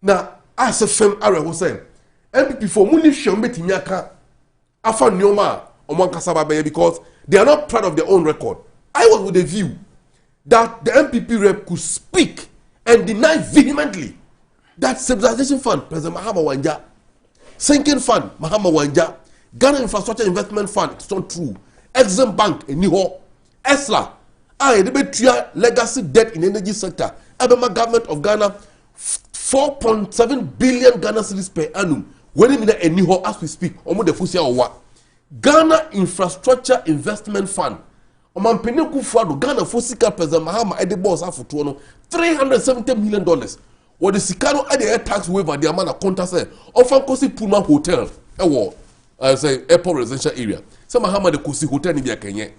Now, as a firm, I was saying, MPP for Muni Shambet Nyaka, Afa Nyoma, Oman Kasaba because they are not proud of their own record. I was with a view that the MPP rep could speak and deny vehemently that Stabilization Fund, President Mahama Wanja, Sinking Fund, Mahama Wanja, Ghana Infrastructure Investment Fund, it's not true. Exim Bank, Niho, ESLA, the legacy debt in energy sector, Abema government of Ghana, 4.7 billion Ghana cedis per annum. When in the Niho as we speak, almost the Fusia or what? Ghana Infrastructure Investment Fund. Oman Peneku Fado, Ghana Fosika President Mahama at the boss for $370 million. What the Sicano at the air tax waiver, the amount of contest often Kosi Puma Hotel, I say airport residential area. Some Mahama the Kosi Hotel in Kenya.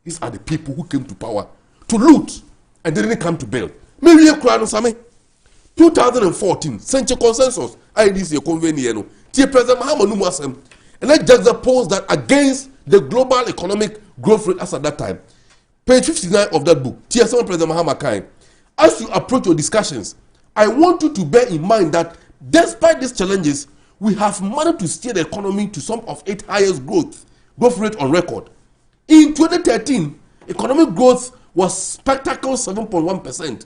These are the people who came to power to loot and they didn't come to build. Maybe a crown Same 2014, Central Consensus, IDC convenient. Tia President Mahama Numasem. And let's juxtapose that against the global economic growth rate as at that time. Page 59 of that book, TSM President Mahama Kai. As you approach your discussions, I want you to bear in mind that despite these challenges, we have managed to steer the economy to some of its highest growth rate on record. In 2013, economic growth was spectacular 7.1%.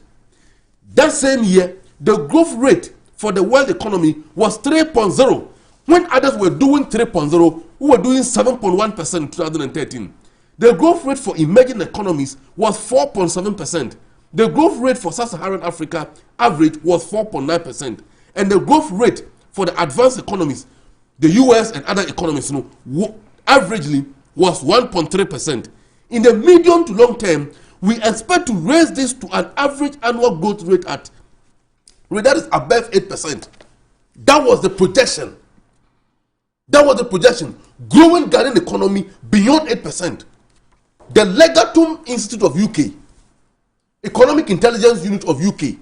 That same year, the growth rate for the world economy was 3.0. When others were doing 3.0, we were doing 7.1% in 2013. The growth rate for emerging economies was 4.7%. The growth rate for Sub-Saharan Africa average was 4.9%. And the growth rate for the advanced economies, the US and other economies, averagely was 1.3%. In the medium to long term, we expect to raise this to an average annual growth rate that is above 8%. That was the projection. Growing Ghanaian economy beyond 8%. The Legatum Institute of UK, Economic Intelligence Unit of UK,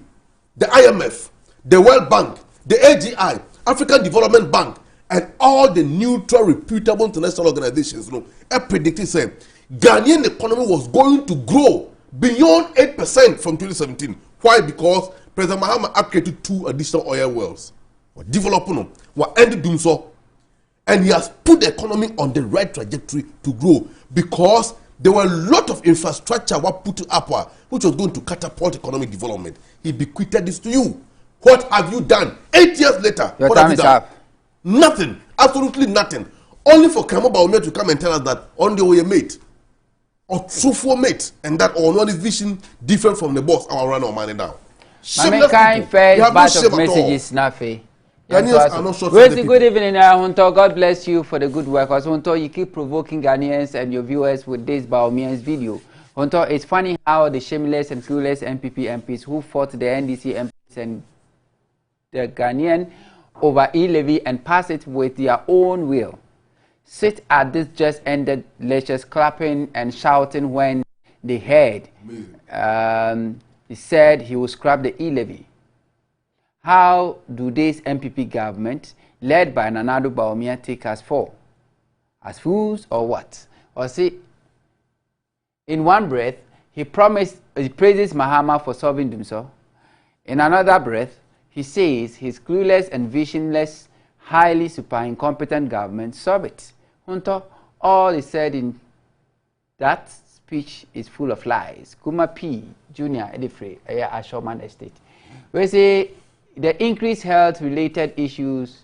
the IMF, the World Bank, the AGI, African Development Bank, and all the neutral, reputable international organizations, predicted saying Ghanaian economy was going to grow beyond 8% from 2017. Why? Because President Mahama created 2 additional oil wells. We're developing them. We're ending doing so. And he has put the economy on the right trajectory to grow because there were a lot of infrastructure were put up which was going to catapult economic development. He bequeathed this to you. What have you done? 8 years later, your what time have you is done? up. Nothing. Absolutely nothing. Only for Kemo Baumia to come and tell us that on the way mate or true for mate and that or one vision different from the boss our run our money down. Mame kind first batch of messages Nafe. Ghanaians are not short. Good evening, Huntor. God bless you for the good work. As Huntor, you keep provoking Ghanaians and your viewers with this Baumians video. Huntor, it's funny how the shameless and clueless MPP MPs who fought the NDC MPs and the Ghanaian over e-levy and pass it with their own will sit at this just ended lectures clapping and shouting when they heard he said he will scrap the e-levy. How do this MPP government, led by Nanado Baumia, take us for? As fools or what? Or see, in one breath, he praises Mahama for solving them so. In another breath, he says his clueless and visionless, highly super incompetent government solve it. Huntor, all he said in that speech is full of lies. Kuma P. Jr. Edifrey, Ashoman Estate. We say the increased health-related issues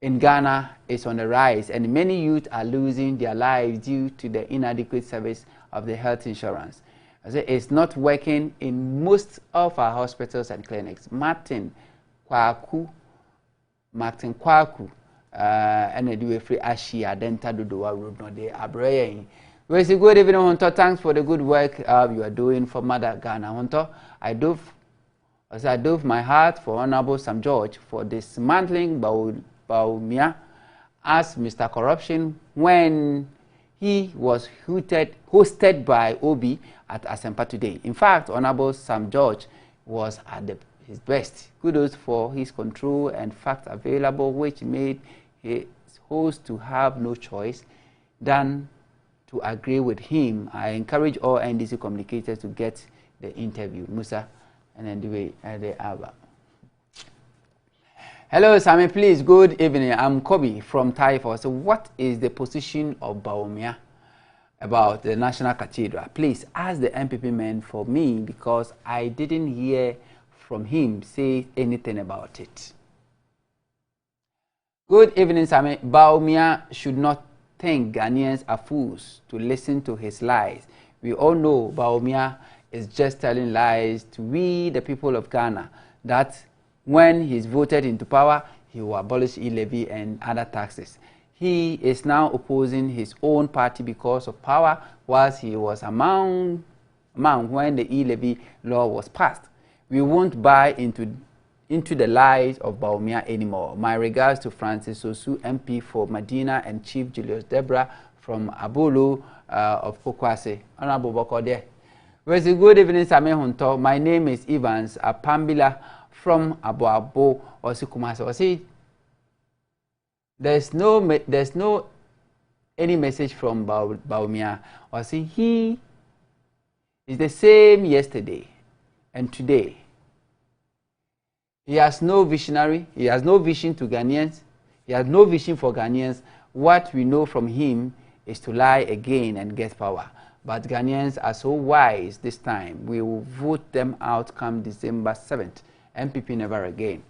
in Ghana is on the rise, and many youth are losing their lives due to the inadequate service of the health insurance. I say it's not working in most of our hospitals and clinics. Martin Kwaku, and a do free Ashia Denta Dudoa Road no de Abraying. We say good evening, Huntor. Thanks for the good work you are doing for Mother Ghana. Huntor, I do my heart for Honorable Sam George for dismantling Bawumia as Mr. Corruption when he was hosted by Obi at Asempa today. In fact, Honorable Sam George was at his best. Kudos for his control and facts available, which made his host to have no choice than to agree with him. I encourage all NDC communicators to get the interview. Musa, and then the way they are. Hello, Sammy, please. Good evening. I'm Kobe from Taifa. So, what is the position of Bawumia about the National Cathedral? Please ask the MPP man for me because I didn't hear from him say anything about it. Good evening, Sammy. Bawumia should not think Ghanaians are fools to listen to his lies. We all know Bawumia is just telling lies to we, the people of Ghana, that when he's voted into power, he will abolish e-levy and other taxes. He is now opposing his own party because of power, whilst he was among when the e-levy law was passed. We won't buy into the lies of Bawumia anymore. My regards to Francis Osu, MP for Medina, and Chief Julius Debra from Abulu of Pokwase. Honorable Bokode. Well, good evening, Same Huntor. My name is Evans Apambila from Aboabo or Sukumasa. See, there's no any message from Bawumia. Or see, he is the same yesterday and today. He has no visionary. He has no vision to Ghanaians. He has no vision for Ghanaians. What we know from him is to lie again and get power. But Ghanaians are so wise this time. We will vote them out come December 7th. MPP never again.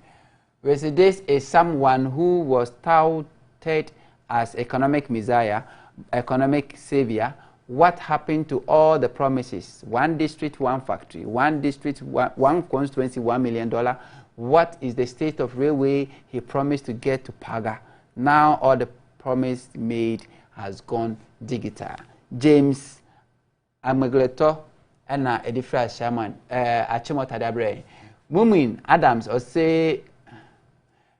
This is someone who was touted as economic messiah, economic savior. What happened to all the promises? One district, one factory. One district, one constituency, $1 million. What is the state of railway he promised to get to Paga? Now all the promise made has gone digital. James Amagleto and Edifra Shaman Achimotadabre. Mumin Adams or say,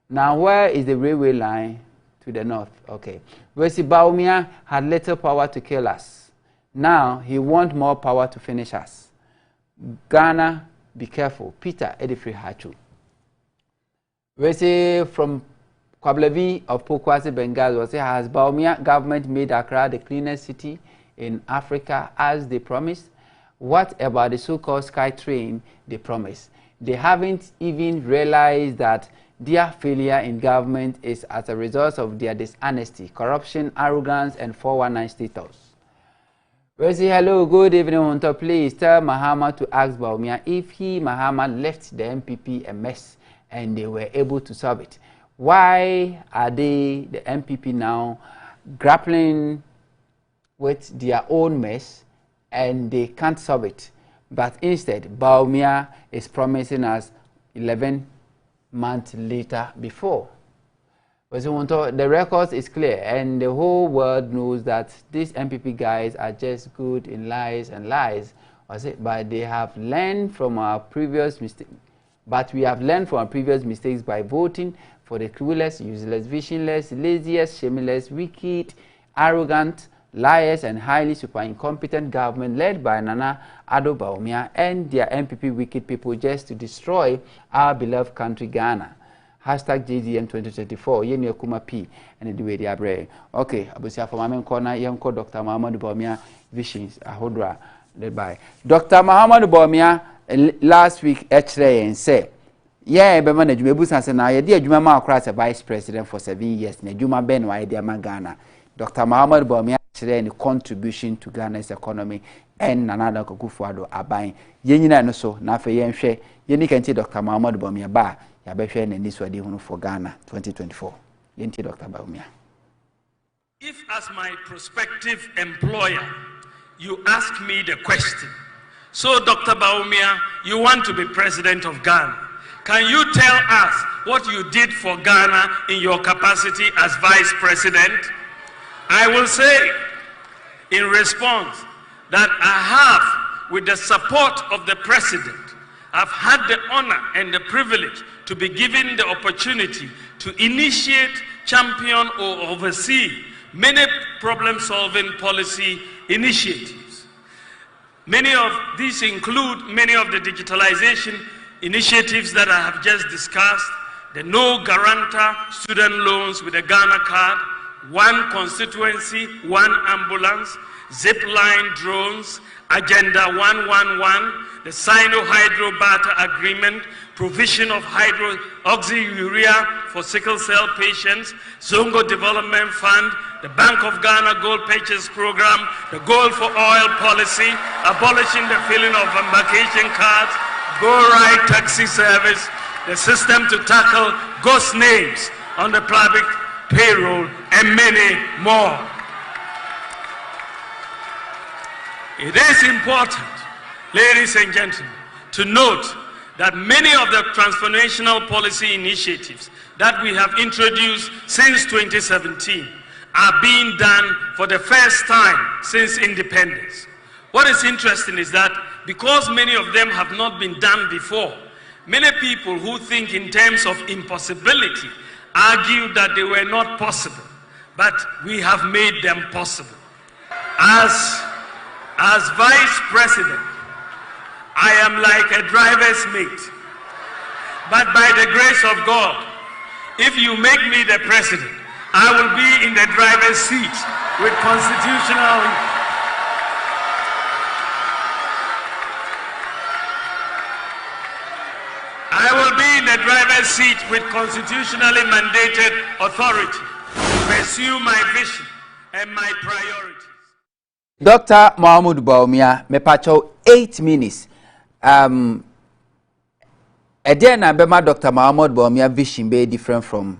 now where is the railway line to the north? Okay. Wesi Bawumia had little power to kill us. Now he wants more power to finish us. Ghana, be careful. Peter Edifri Hachu. Wesi from Kwablevi of Pokwase, Bengal, was has Bawumia government made Accra the cleanest city in Africa as they promised? What about the so-called sky train they promised? They haven't even realized that their failure in government is as a result of their dishonesty, corruption, arrogance, and 419 status. We say hello, good evening, Huntor. Please tell Mahama to ask Bawumia if Mahama, left the MPP a mess and they were able to solve it. Why are they, the MPP, now grappling with their own mess and they can't solve it? But instead, Bawumia is promising us 11 months later before. But the record is clear and the whole world knows that these MPP guys are just good in lies and lies. But they have learned from our previous mistakes. But we have learned from our previous mistakes by voting for the clueless, useless, visionless, laziest, shameless, wicked, arrogant, liars, and highly super incompetent government led by Nana Addo Bawumia and their MPP wicked people just to destroy our beloved country Ghana. Hashtag JDM 2024. Yeni Okuma P. And the way they are brave. Okay, Abusia for Mamen Corner, Yanko Dr. Muhammad Bawumia Visions, Ahodra, led by Dr. Muhammad Bawumia last week actually and say, yeah, be manage me busan say na ye dey adwuma ma akra as vice president for 7 years na adwuma ben wa dey ma Ghana. Dr. Muhammad Bawumia share any contribution to Ghana's economy and Nana Akufo-Addo aban. Ye nyina no so na afa ye nhwe ye ni kan ti Dr. Muhammad Bawumia ba ya be hwe na ni so ade hunu for Ghana 2024. Ye nti Dr. Bawumia. If as my prospective employer you ask me the question. So, Dr. Bawumia, you want to be president of Ghana. Can you tell us what you did for Ghana in your capacity as vice president? I will say in response that I have, with the support of the president, I've had the honor and the privilege to be given the opportunity to initiate, champion, or oversee many problem-solving policy initiatives. Many of these include many of the digitalization initiatives that I have just discussed, the no guarantor student loans with a Ghana card, one constituency, one ambulance, zipline drones, Agenda 111, the Sino-Hydro Barter Agreement, provision of hydroxyurea for sickle cell patients, Zongo Development Fund, the Bank of Ghana Gold Purchase Program, the Gold for Oil Policy, abolishing the filling of embarkation cards, Go Right Taxi Service, the system to tackle ghost names on the public payroll, and many more. It is important, ladies and gentlemen, to note that many of the transformational policy initiatives that we have introduced since 2017 are being done for the first time since independence. What is interesting is that because many of them have not been done before, many people who think in terms of impossibility argue that they were not possible, but we have made them possible. As vice president, I am like a driver's mate. But by the grace of God, if you make me the president, I will be in the driver's seat with constitutional. I will be in the driver's seat with constitutionally mandated authority to pursue my vision and my priorities. Dr. Mahmoud Bawumia, me pacho 8 minutes. Again, Bema Dr. Mahmoud Bawumia vision be different from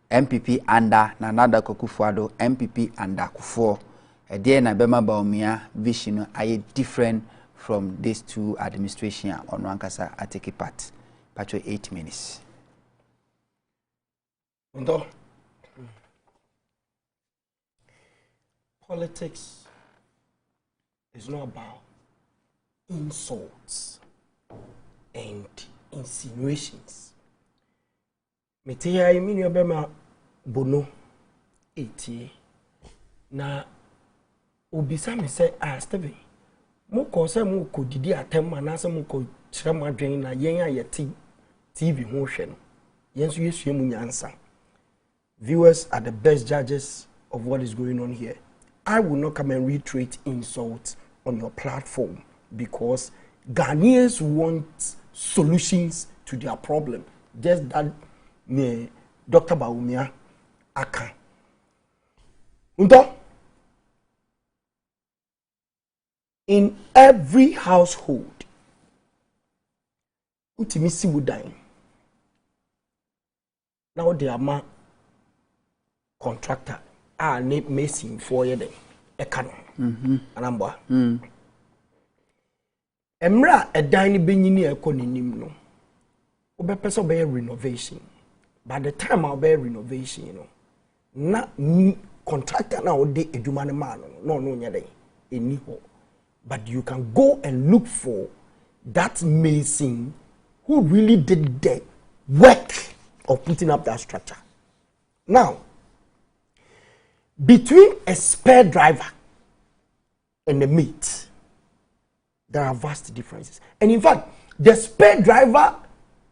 MPP under Nana Akufo-Addo, MPP under Akufo. Again, Bema Bawumia vision are different from these two administrations on Wankasa I take part. Pacho 8 minutes. Huntor, politics is not about insults and insinuations. Meteya imini obema bono eti na obisa me say Steven mo ko say mo ko didi atem anase mo ko chirama dwen na yen ayeti TV ho hwe no yen so yesue mu nyansa. Viewers are the best judges of what is going on here. I will not come and reiterate insults on your platform because Ghanaians want solutions to their problem. Just that me Dr. Bawumia aka. Huntor, in every household, utimisi wudan. Now they are ma contractor. Ne messing for you then. Ekano. Anamba. Emra a dine benyini ekonim no. Obe peso be renovation. By the time I'll be renovation, you know, na contractor now de edumane man no nyade eniho. But you can go and look for that mason who really did the work of putting up that structure. Now, between a spare driver and a mate, there are vast differences. And in fact, the spare driver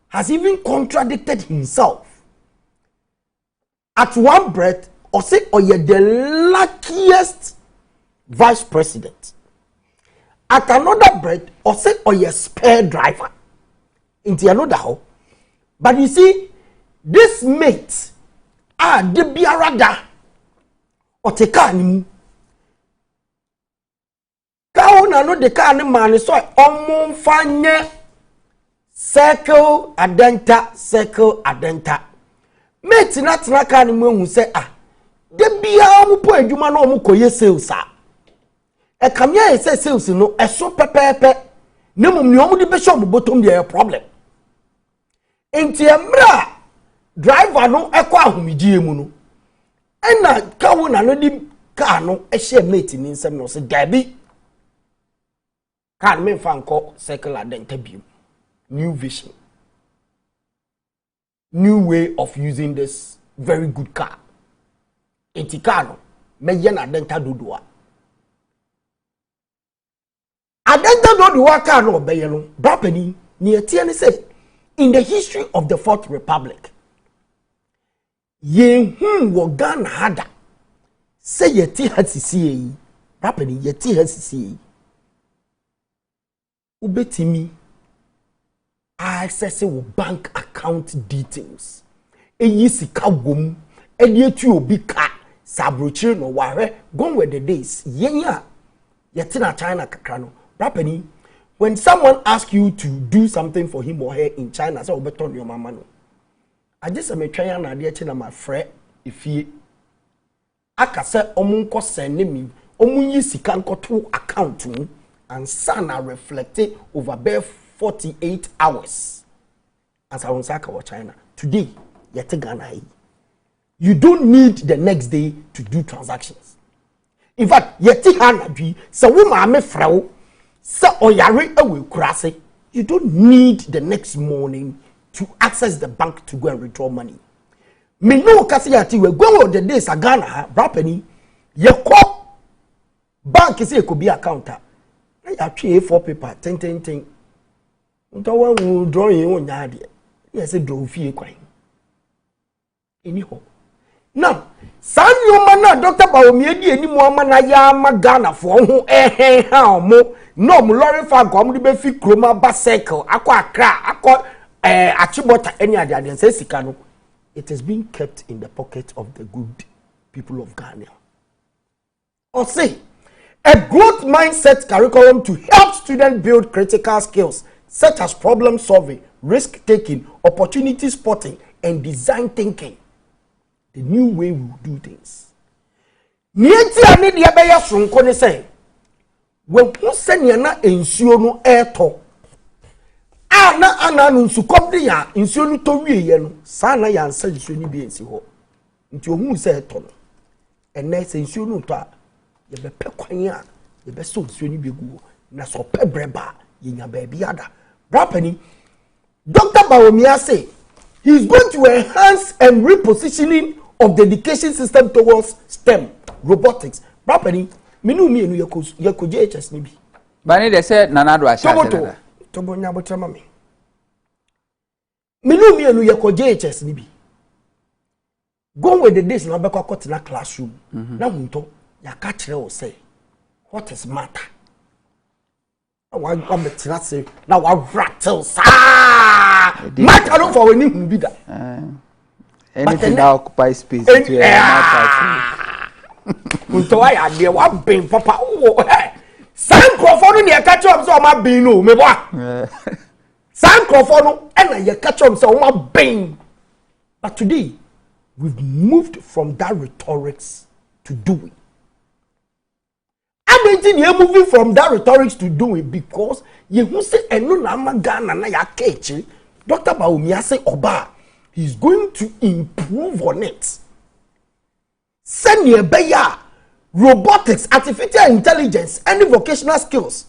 has even contradicted himself. At one breath, or say, oh, you're the luckiest vice president. At another breath, or say, oh, you're spare driver. Into another how. But you see, this mate, the biarada, or take an Kauna no de car ni man so omon fanye circle adenta mate na tena kan mu hu se de bia mu po adwuma na omu koye sales a e kamia e say sales no e so pepepe ne mum ni omu di be show bottom dey problem enti emra driver no e kwa ahomidie mu no ena kawo na no di car no e share mate ni nsem no se gabi car me fa nko circle adenta biu new vision, new way of using this very good car. Etikano, meyen adenta dodoa. Adenta dodoa car no beyeno, brapeni, ni etienne say, in the history of the Fourth Republic, ye wo Ghana hada, say yeti hasisi brapeni yeti hasisi ubetimi access your bank account details. Eyi sika wom, edi etu obi ka sabrochire no ware gone with the days. Yenya yetina China kakra no. Rapeni, when someone asks you to do something for him or her in China, say obeton your mama no. I just am trying na de china my friend ifie. Aka se omunko send me, omunyi sika nkoto account mu and sana reflected over bare 48 hours as I was in China. Today, you don't need the next day to do transactions. In fact, you don't need the next morning to access the bank to go and withdraw money. Me no kasi we go the days a Ghana, brapeni, ye call bank is a could be a counter. I actually A4 paper, 10. Ntawa wu drawing on yadi. Yes, a draw fee quine. Anyhow. Now, San Yomana, Dr. Baomiedi, any more manaya magana for who how mo no lorry for gomdi fi chroma basekel, aqua cra, aqua achibota any other than Sesicano. It has been kept in the pocket of the good people of Ghana. Or say, a growth mindset curriculum to help students build critical skills such as problem solving, risk taking, opportunity spotting, and design thinking. The new way we do things. Nienti ani de abeya sonko ne say, when who send na ensuo no eto. Ana nsu komde ya ensuo no to wieye no, sa na ya nsa ensuo ni bi ensi ho. Nti ohun say eto no. Ene say ensuo no to a ye be pekwan a ye be so ensuo ni bi gu na so pebreba ye nya ba biada. Rapeni, Dr. Baomia say he's going to enhance and repositioning of the education system towards STEM, robotics. Rapeni, minu mi enu yako JHS nibi. Bani de say nanado asha. Tobo nyabo trama mi. Minu mi enu yako JHS nibi. Go with the days na beko akoti na classroom. Na hunto ya kachire o say what is matter? One say now I rattle matter no for any who be that. Anything that occupies space to unto I had there one being papa San Crawford near catch up so my being no me boy. San Crawford and you catch up so my being. But today we've moved from that rhetorics to doing. You're moving from that rhetorics to do it because you who say enu na magana na ya kechi. Dr. Baumia say oba he's going to improve on it. Send ye beya robotics, artificial intelligence, any vocational skills.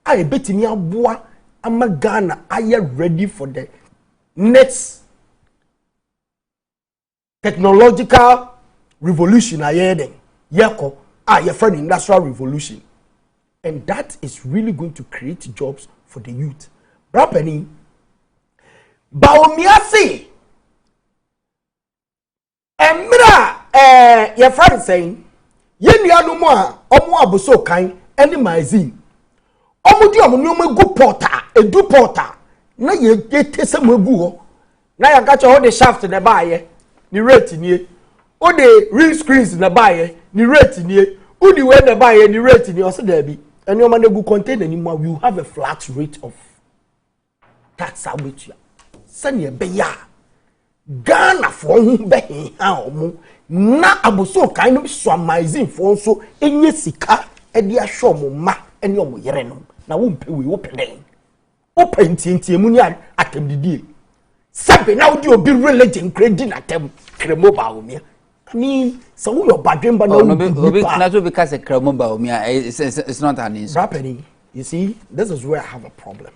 I bet in your boa amagana are you ready for the next technological revolution ahead? Yako. Your friend industrial revolution, and that is really going to create jobs for the youth. Brapeni Baomia say emra your friend saying yeni anu mo a omo aboso kan any magazine omo di omo nyoma gu porter edu porter na ye tese magu ho na ya gacha ho the shaft na baaye ni rate nie o de real screens na baaye ni rate nie udi we na baaye ni rate nie o se da bi eni o ma na gu container ni mo you have a flat rate of tax abetua sani be ya Ghana for hu be ha omo na aboso kan no so amazing for so enye sika edi ahwe mo ma ene omo yere no na wo mpe we wo peden open tientiemu ni atemdidie sabe na odi obi religion credit na tem kremo ba omi I mean so your badwemba na obi na so because kremo ba omi it's not an insult. Rappening, you see, this is where I have a problem.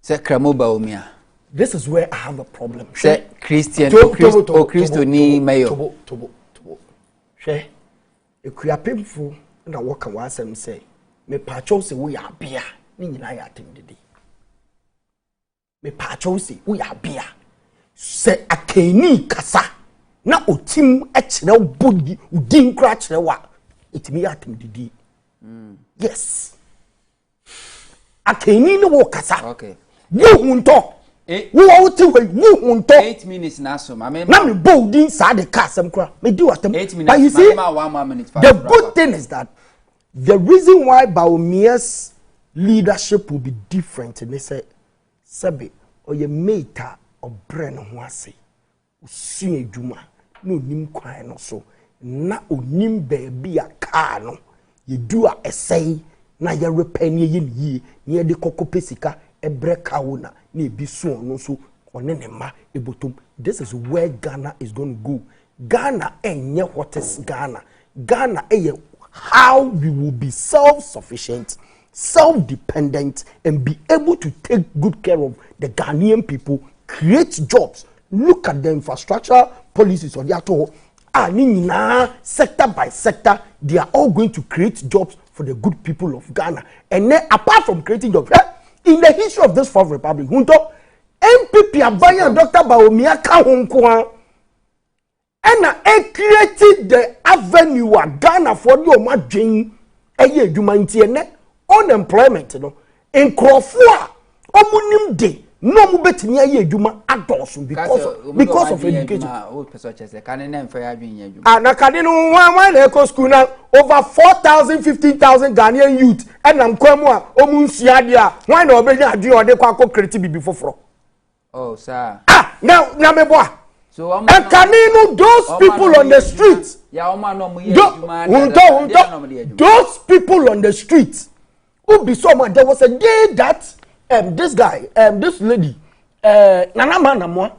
Say kremo ba omi. This is where I have a problem. Say Christian or Christo ni mayo. Tobo. She ekuapemfo na waka wasem say me pacho se we abia ni nyina ya atemdidi. Me pacho se we abia. Se akeni kasa na otim ekire bodi udin kra kire wa etimi ya atemdidi. Yes. Akeni no wo kasa. Okay. Wo hunto. Wo wuti we wo hunto. 8 minutes na so. Na me boldin sa de kasem kra. Me do atem. 8 minutes. But you see, 1 minute. the good thing is that the reason why Baumia's leadership will be different and they say sabe or ye meta or bren ho ase. Usu edwuma no nim kwan no so na onim baabi a car no ye do a essay na ye repair ye yi ne de kokope sika ebre kauna na ebi so no so one ne ma ebotom. This is where Ghana is going to go. Ghana enye what is Ghana. Ghana how we will be self-sufficient, self-dependent, and be able to take good care of the Ghanaian people, create jobs. Look at the infrastructure policies on the atoll. Sector by sector, they are all going to create jobs for the good people of Ghana. And then, apart from creating jobs, in the history of this Fourth Republic, Huntor, MPP Abaya Dr. Bawumia Kahonkwa, and I created the avenue of Ghana for the Omajin, unemployment, in Crawford, Omunim Day. No mu betimi aye adwuma adolso because of education. Na kade no wan na eco school na over 4,000 15,000 Ghanaian youth and am kwamu a omu nsia de a wan na obenya ade ode kwa ko create bibi foforo. Oh sir. Na me boa. So and Kaninu, those people on the streets. Those people on the streets who be so much. There was a day that this guy, this lady, Nana Manamo,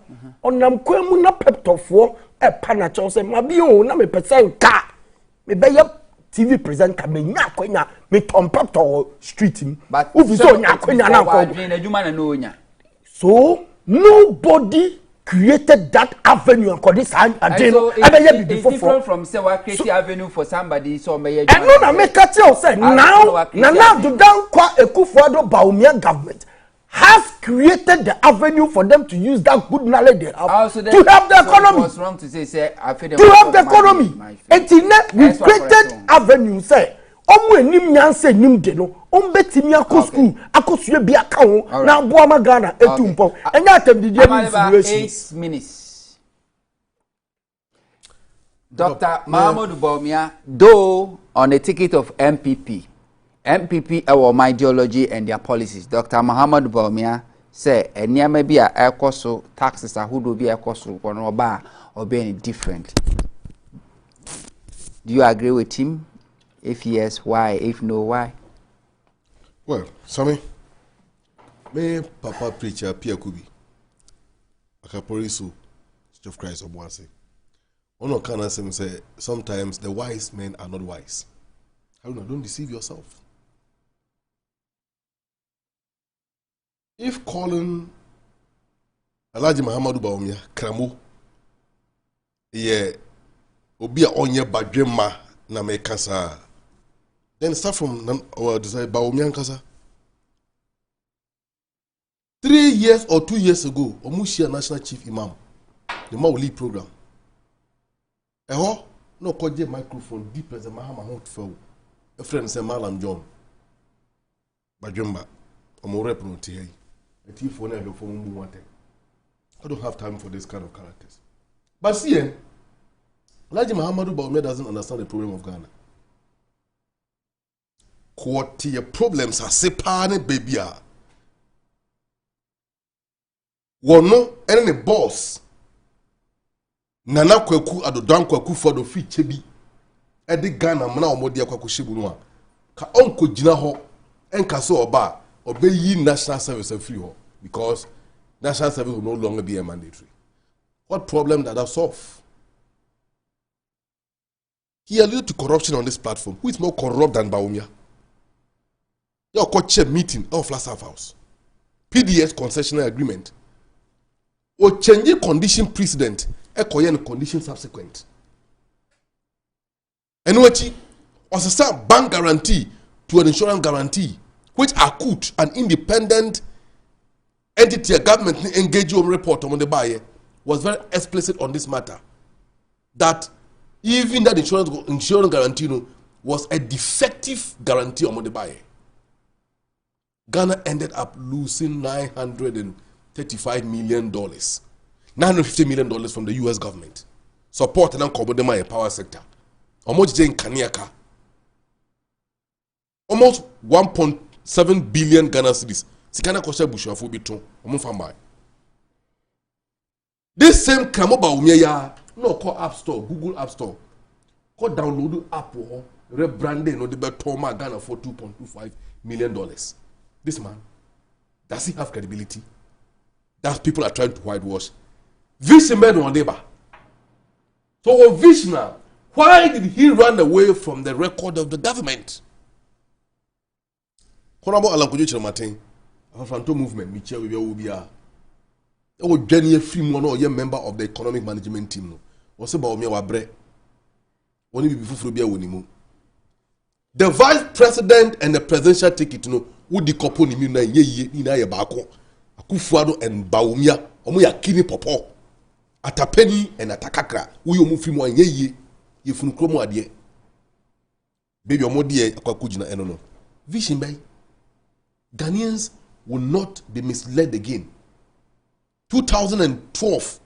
on them kwemu na peptofo panacho say mabio na me person ka me be TV presenter me nya kwenya me tom pepto street him. But who so nya kwenya na ko. So nobody created that avenue and called this it's different from say what create avenue for somebody so may and no na make tell say now the Dankwa Ekufuado Bawumia government has created the avenue for them to use that good knowledge they have to help the economy. What's wrong to say to help the economy and we created avenue say omu enim nyanse nim de no ombetimi akosku akosue bi aka ho na boama Ghana etumpo enya atemdidi situation. 8 minutes. Dr. Mahamudu Bawumia, though on the ticket of MPP our my ideology and their policies. Dr. Mahamudu Bawumia say eniama bi a ekoso taxes ahudo bi ekoso kono oba obey different. Do you agree with him? If yes, why? If no, why? Well, Sammy, me Papa preacher Pierre Kubi, Akaporiso, Church of Christ of Boise. Ono kana say sometimes the wise men are not wise. Haruna, don't deceive yourself. If calling Alhaji Mahamudu Bawumia Kramo, obia onye badwema na mekasa. Then start from Bawumia Kasa. 3 years or 2 years ago, Omushia National Chief Imam, the Mauli program. No koje microphone deep as a Mahamahut fell. A friend said Malam John. Bajumba, Omore Prontier. A thief for never for wanted. I don't have time for this kind of characters. But see, Alhaji Mahamudu Bawumia doesn't understand the problem of Ghana. Quartier problems are separated, baby. Wono any boss. Nana Kweku Adodan Kweku for the free chebi. Edi Ghana mana omodi akwakushibu no ka onko gina ho enka so oba obeyi national service free ho because national service will no longer be a mandatory. What problem does that solve? He alluded to corruption on this platform. Who is more corrupt than Bawumia? Your co-chair meeting of Last House. PDS concessional agreement. Or change condition precedent, a condition subsequent. And what was a some bank guarantee to an insurance guarantee, which ACUT, an independent entity, a government engaged report on the buyer, was very explicit on this matter. That even that insurance guarantee was a defective guarantee on the buyer. Ghana ended up losing $935 million, $950 million from the US government. Support and Kobodema power sector. Almost 1.7 billion Ghana cedis. Sikana kosha busha fu biton. This same Kramoba Umyeya no call App Store, Google App Store. Go download app or rebranding no the Toma Ghana for $2.25 million. This man, does he have credibility? That people are trying to whitewash. Vision man or neighbor. So Vishna, why did he run away from the record of the government? Honorable Alankojo Chiramatin, Afanto movement, Michel Ubia. I was Jenny Film one or member of the economic management team. Was about me wabre. Only before Frobia Winimu. The vice president and the presidential ticket would decouple him in a bako. Akufuado and Baumia, Omuya Kini Popo. Atapeni and Atakakra, we move him one ye. If you come adie, baby, or more dear, Aquacujina, and no. Vision by Ghanaians will not be misled again. 2012,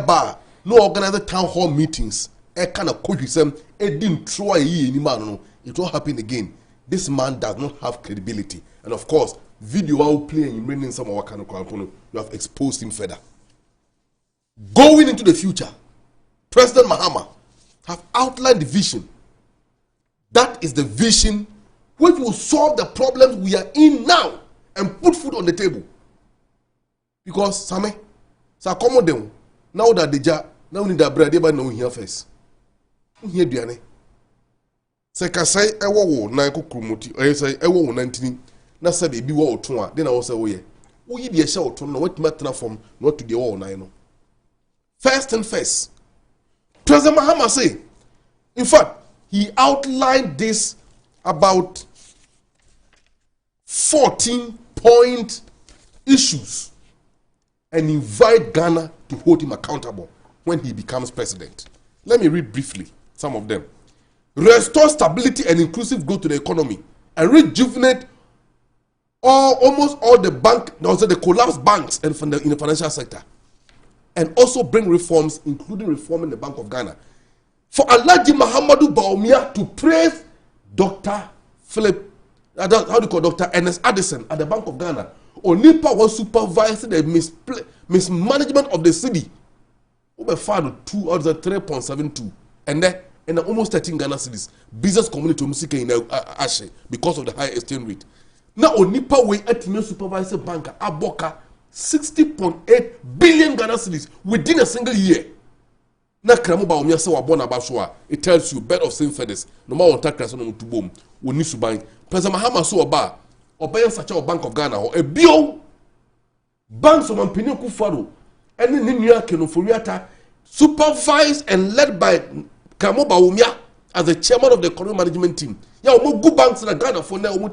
bar, no organized town hall meetings, kind of coach them, didn't try any man. It won't happen again. This man does not have credibility. And of course, video out playing in bringing some of our kind of you have exposed him further. Going into the future, President Mahama have outlined the vision. That is the vision which will solve the problems we are in now and put food on the table. Because Same, them now that they now need the bread, they no here first. Here Diane. Say ewo na ko kromoti or say ewo 19 na say be wo oto a then I say wo ye wo yi de sha oto no what matter from not to the wo 9 no. First and first, President Mahama say, in fact, he outlined this about 14-point issues and invite Ghana to hold him accountable when he becomes president. Let me read briefly some of them. Restore stability and inclusive growth to the economy and rejuvenate almost all the the collapsed banks and in the financial sector. And also bring reforms, including reforming the Bank of Ghana. For Alhaji Muhammadu Bawumia to praise Dr. Philip, Dr. Ernest Addison at the Bank of Ghana, Onipa was supervising the mismanagement of the city. Over 3.72, and then almost 13 Ghana cities. Business community in Ashe because of the high exchange rate. Now Onipa way at supervisor banker Aboka 60.8 billion Ghana cedis within a single year. Na Kramu Bawumia se wa born about show. It tells you bed of same feathers. No matter what tax on to boom. We need to buy. President Mahama so oba such a Bank of Ghana or a bio banks of Mampini Kufaro and in New York Furiata supervised and led by Kramu Bawumia as the chairman of the economic management team. Yeah, good banks in Ghana for now when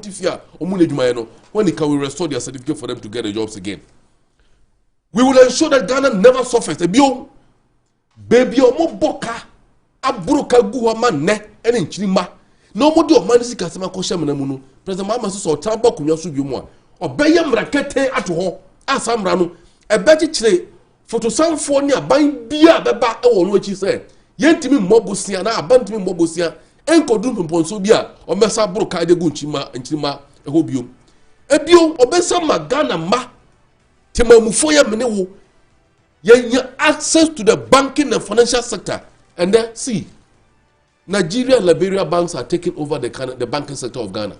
they can restore their certificate for them to get the jobs again. We will ensure that Ghana never suffers. Baby, boka abruka guwa ne ene nchirima. No mo do man sika sema ko hyem na mu no. President Mahama so tamba kunwa so bi mu a. Obeye mrakete ato ho. Asamra no ebeji kire fotosanfo ni aban bia beba e wo no achi se. Yentimi mmobosia na abantimi mmobosia. Enkodun pimponso bia o mesa abruka de gu nchirima e ho biom. Ebio obesa magana ma Temamufo ya mene wo access to the banking and financial sector. And then see, Nigeria and Liberia banks are taking over the banking sector of Ghana.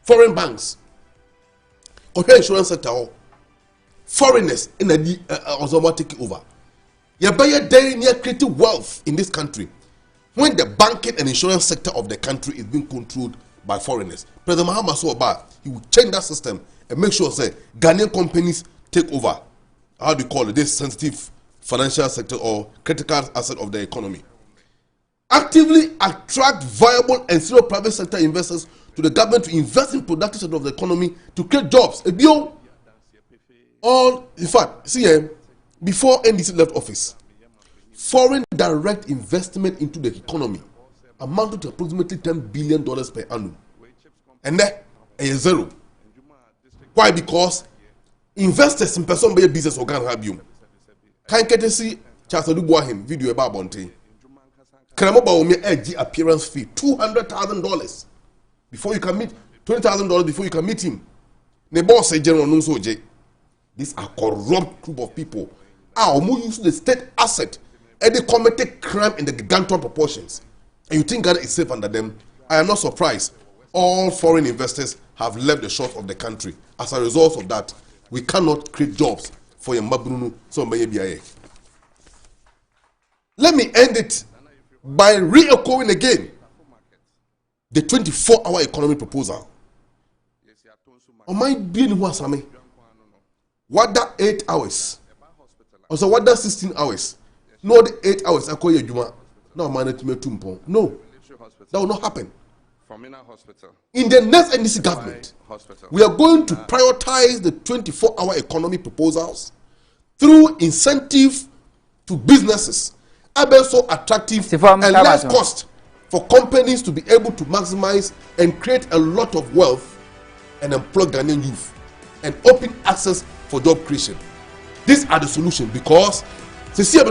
Foreign banks. Or insurance sector. Foreigners in the Ozoma taking over. You buy a day near creating wealth in this country when the banking and insurance sector of the country is being controlled by foreigners. President Mahama Soba, he will change that system and make sure say Ghanaian companies take over. How do you call it? This sensitive financial sector or critical asset of the economy. Actively attract viable and serious private sector investors to the government to invest in productive sector of the economy to create jobs. All in fact, see, before NDC left office, foreign direct investment into the economy amounted to approximately $10 billion per annum. And that is zero. Why? Because investors in person by business organ have you. Can't get to see Charles Adubuahim video about Bonte. Kramoba will make a appearance fee $200,000 before you can meet $20,000 before you can meet him. The boss say General Nunsoje. These are corrupt group of people. Who use the state asset and they committed crime in the gigantic proportions. And you think Ghana is safe under them? I am not surprised. All foreign investors have left the shores of the country. As a result of that, we cannot create jobs for your Mabrunu. Let me end it by re-echoing again the 24-hour economy proposal. On my being wasame, what that 8 hours? Also, what that 16 hours? No, the 8 hours. I call you Juma. No, man, no, that will not happen. In the next NDC government, we are going to prioritize the 24-hour economy proposals through incentive to businesses, also attractive and less cost for companies to be able to maximize and create a lot of wealth and employ Ghanaian youth and open access for job creation. These are the solutions because let's keep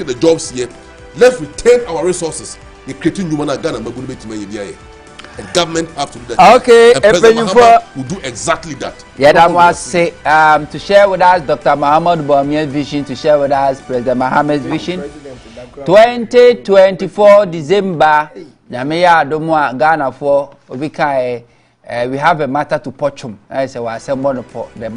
the jobs here. Let's retain our resources. And government have to do that. Okay, and President Mahama will do exactly that. Yeah, that was say to share with us Dr. Muhammad Bawumia's vision, to share with us President Mahama's vision. 2024 December, Namia Domwa Ghana for we have a matter to Pochum. I say, well, I say more for them.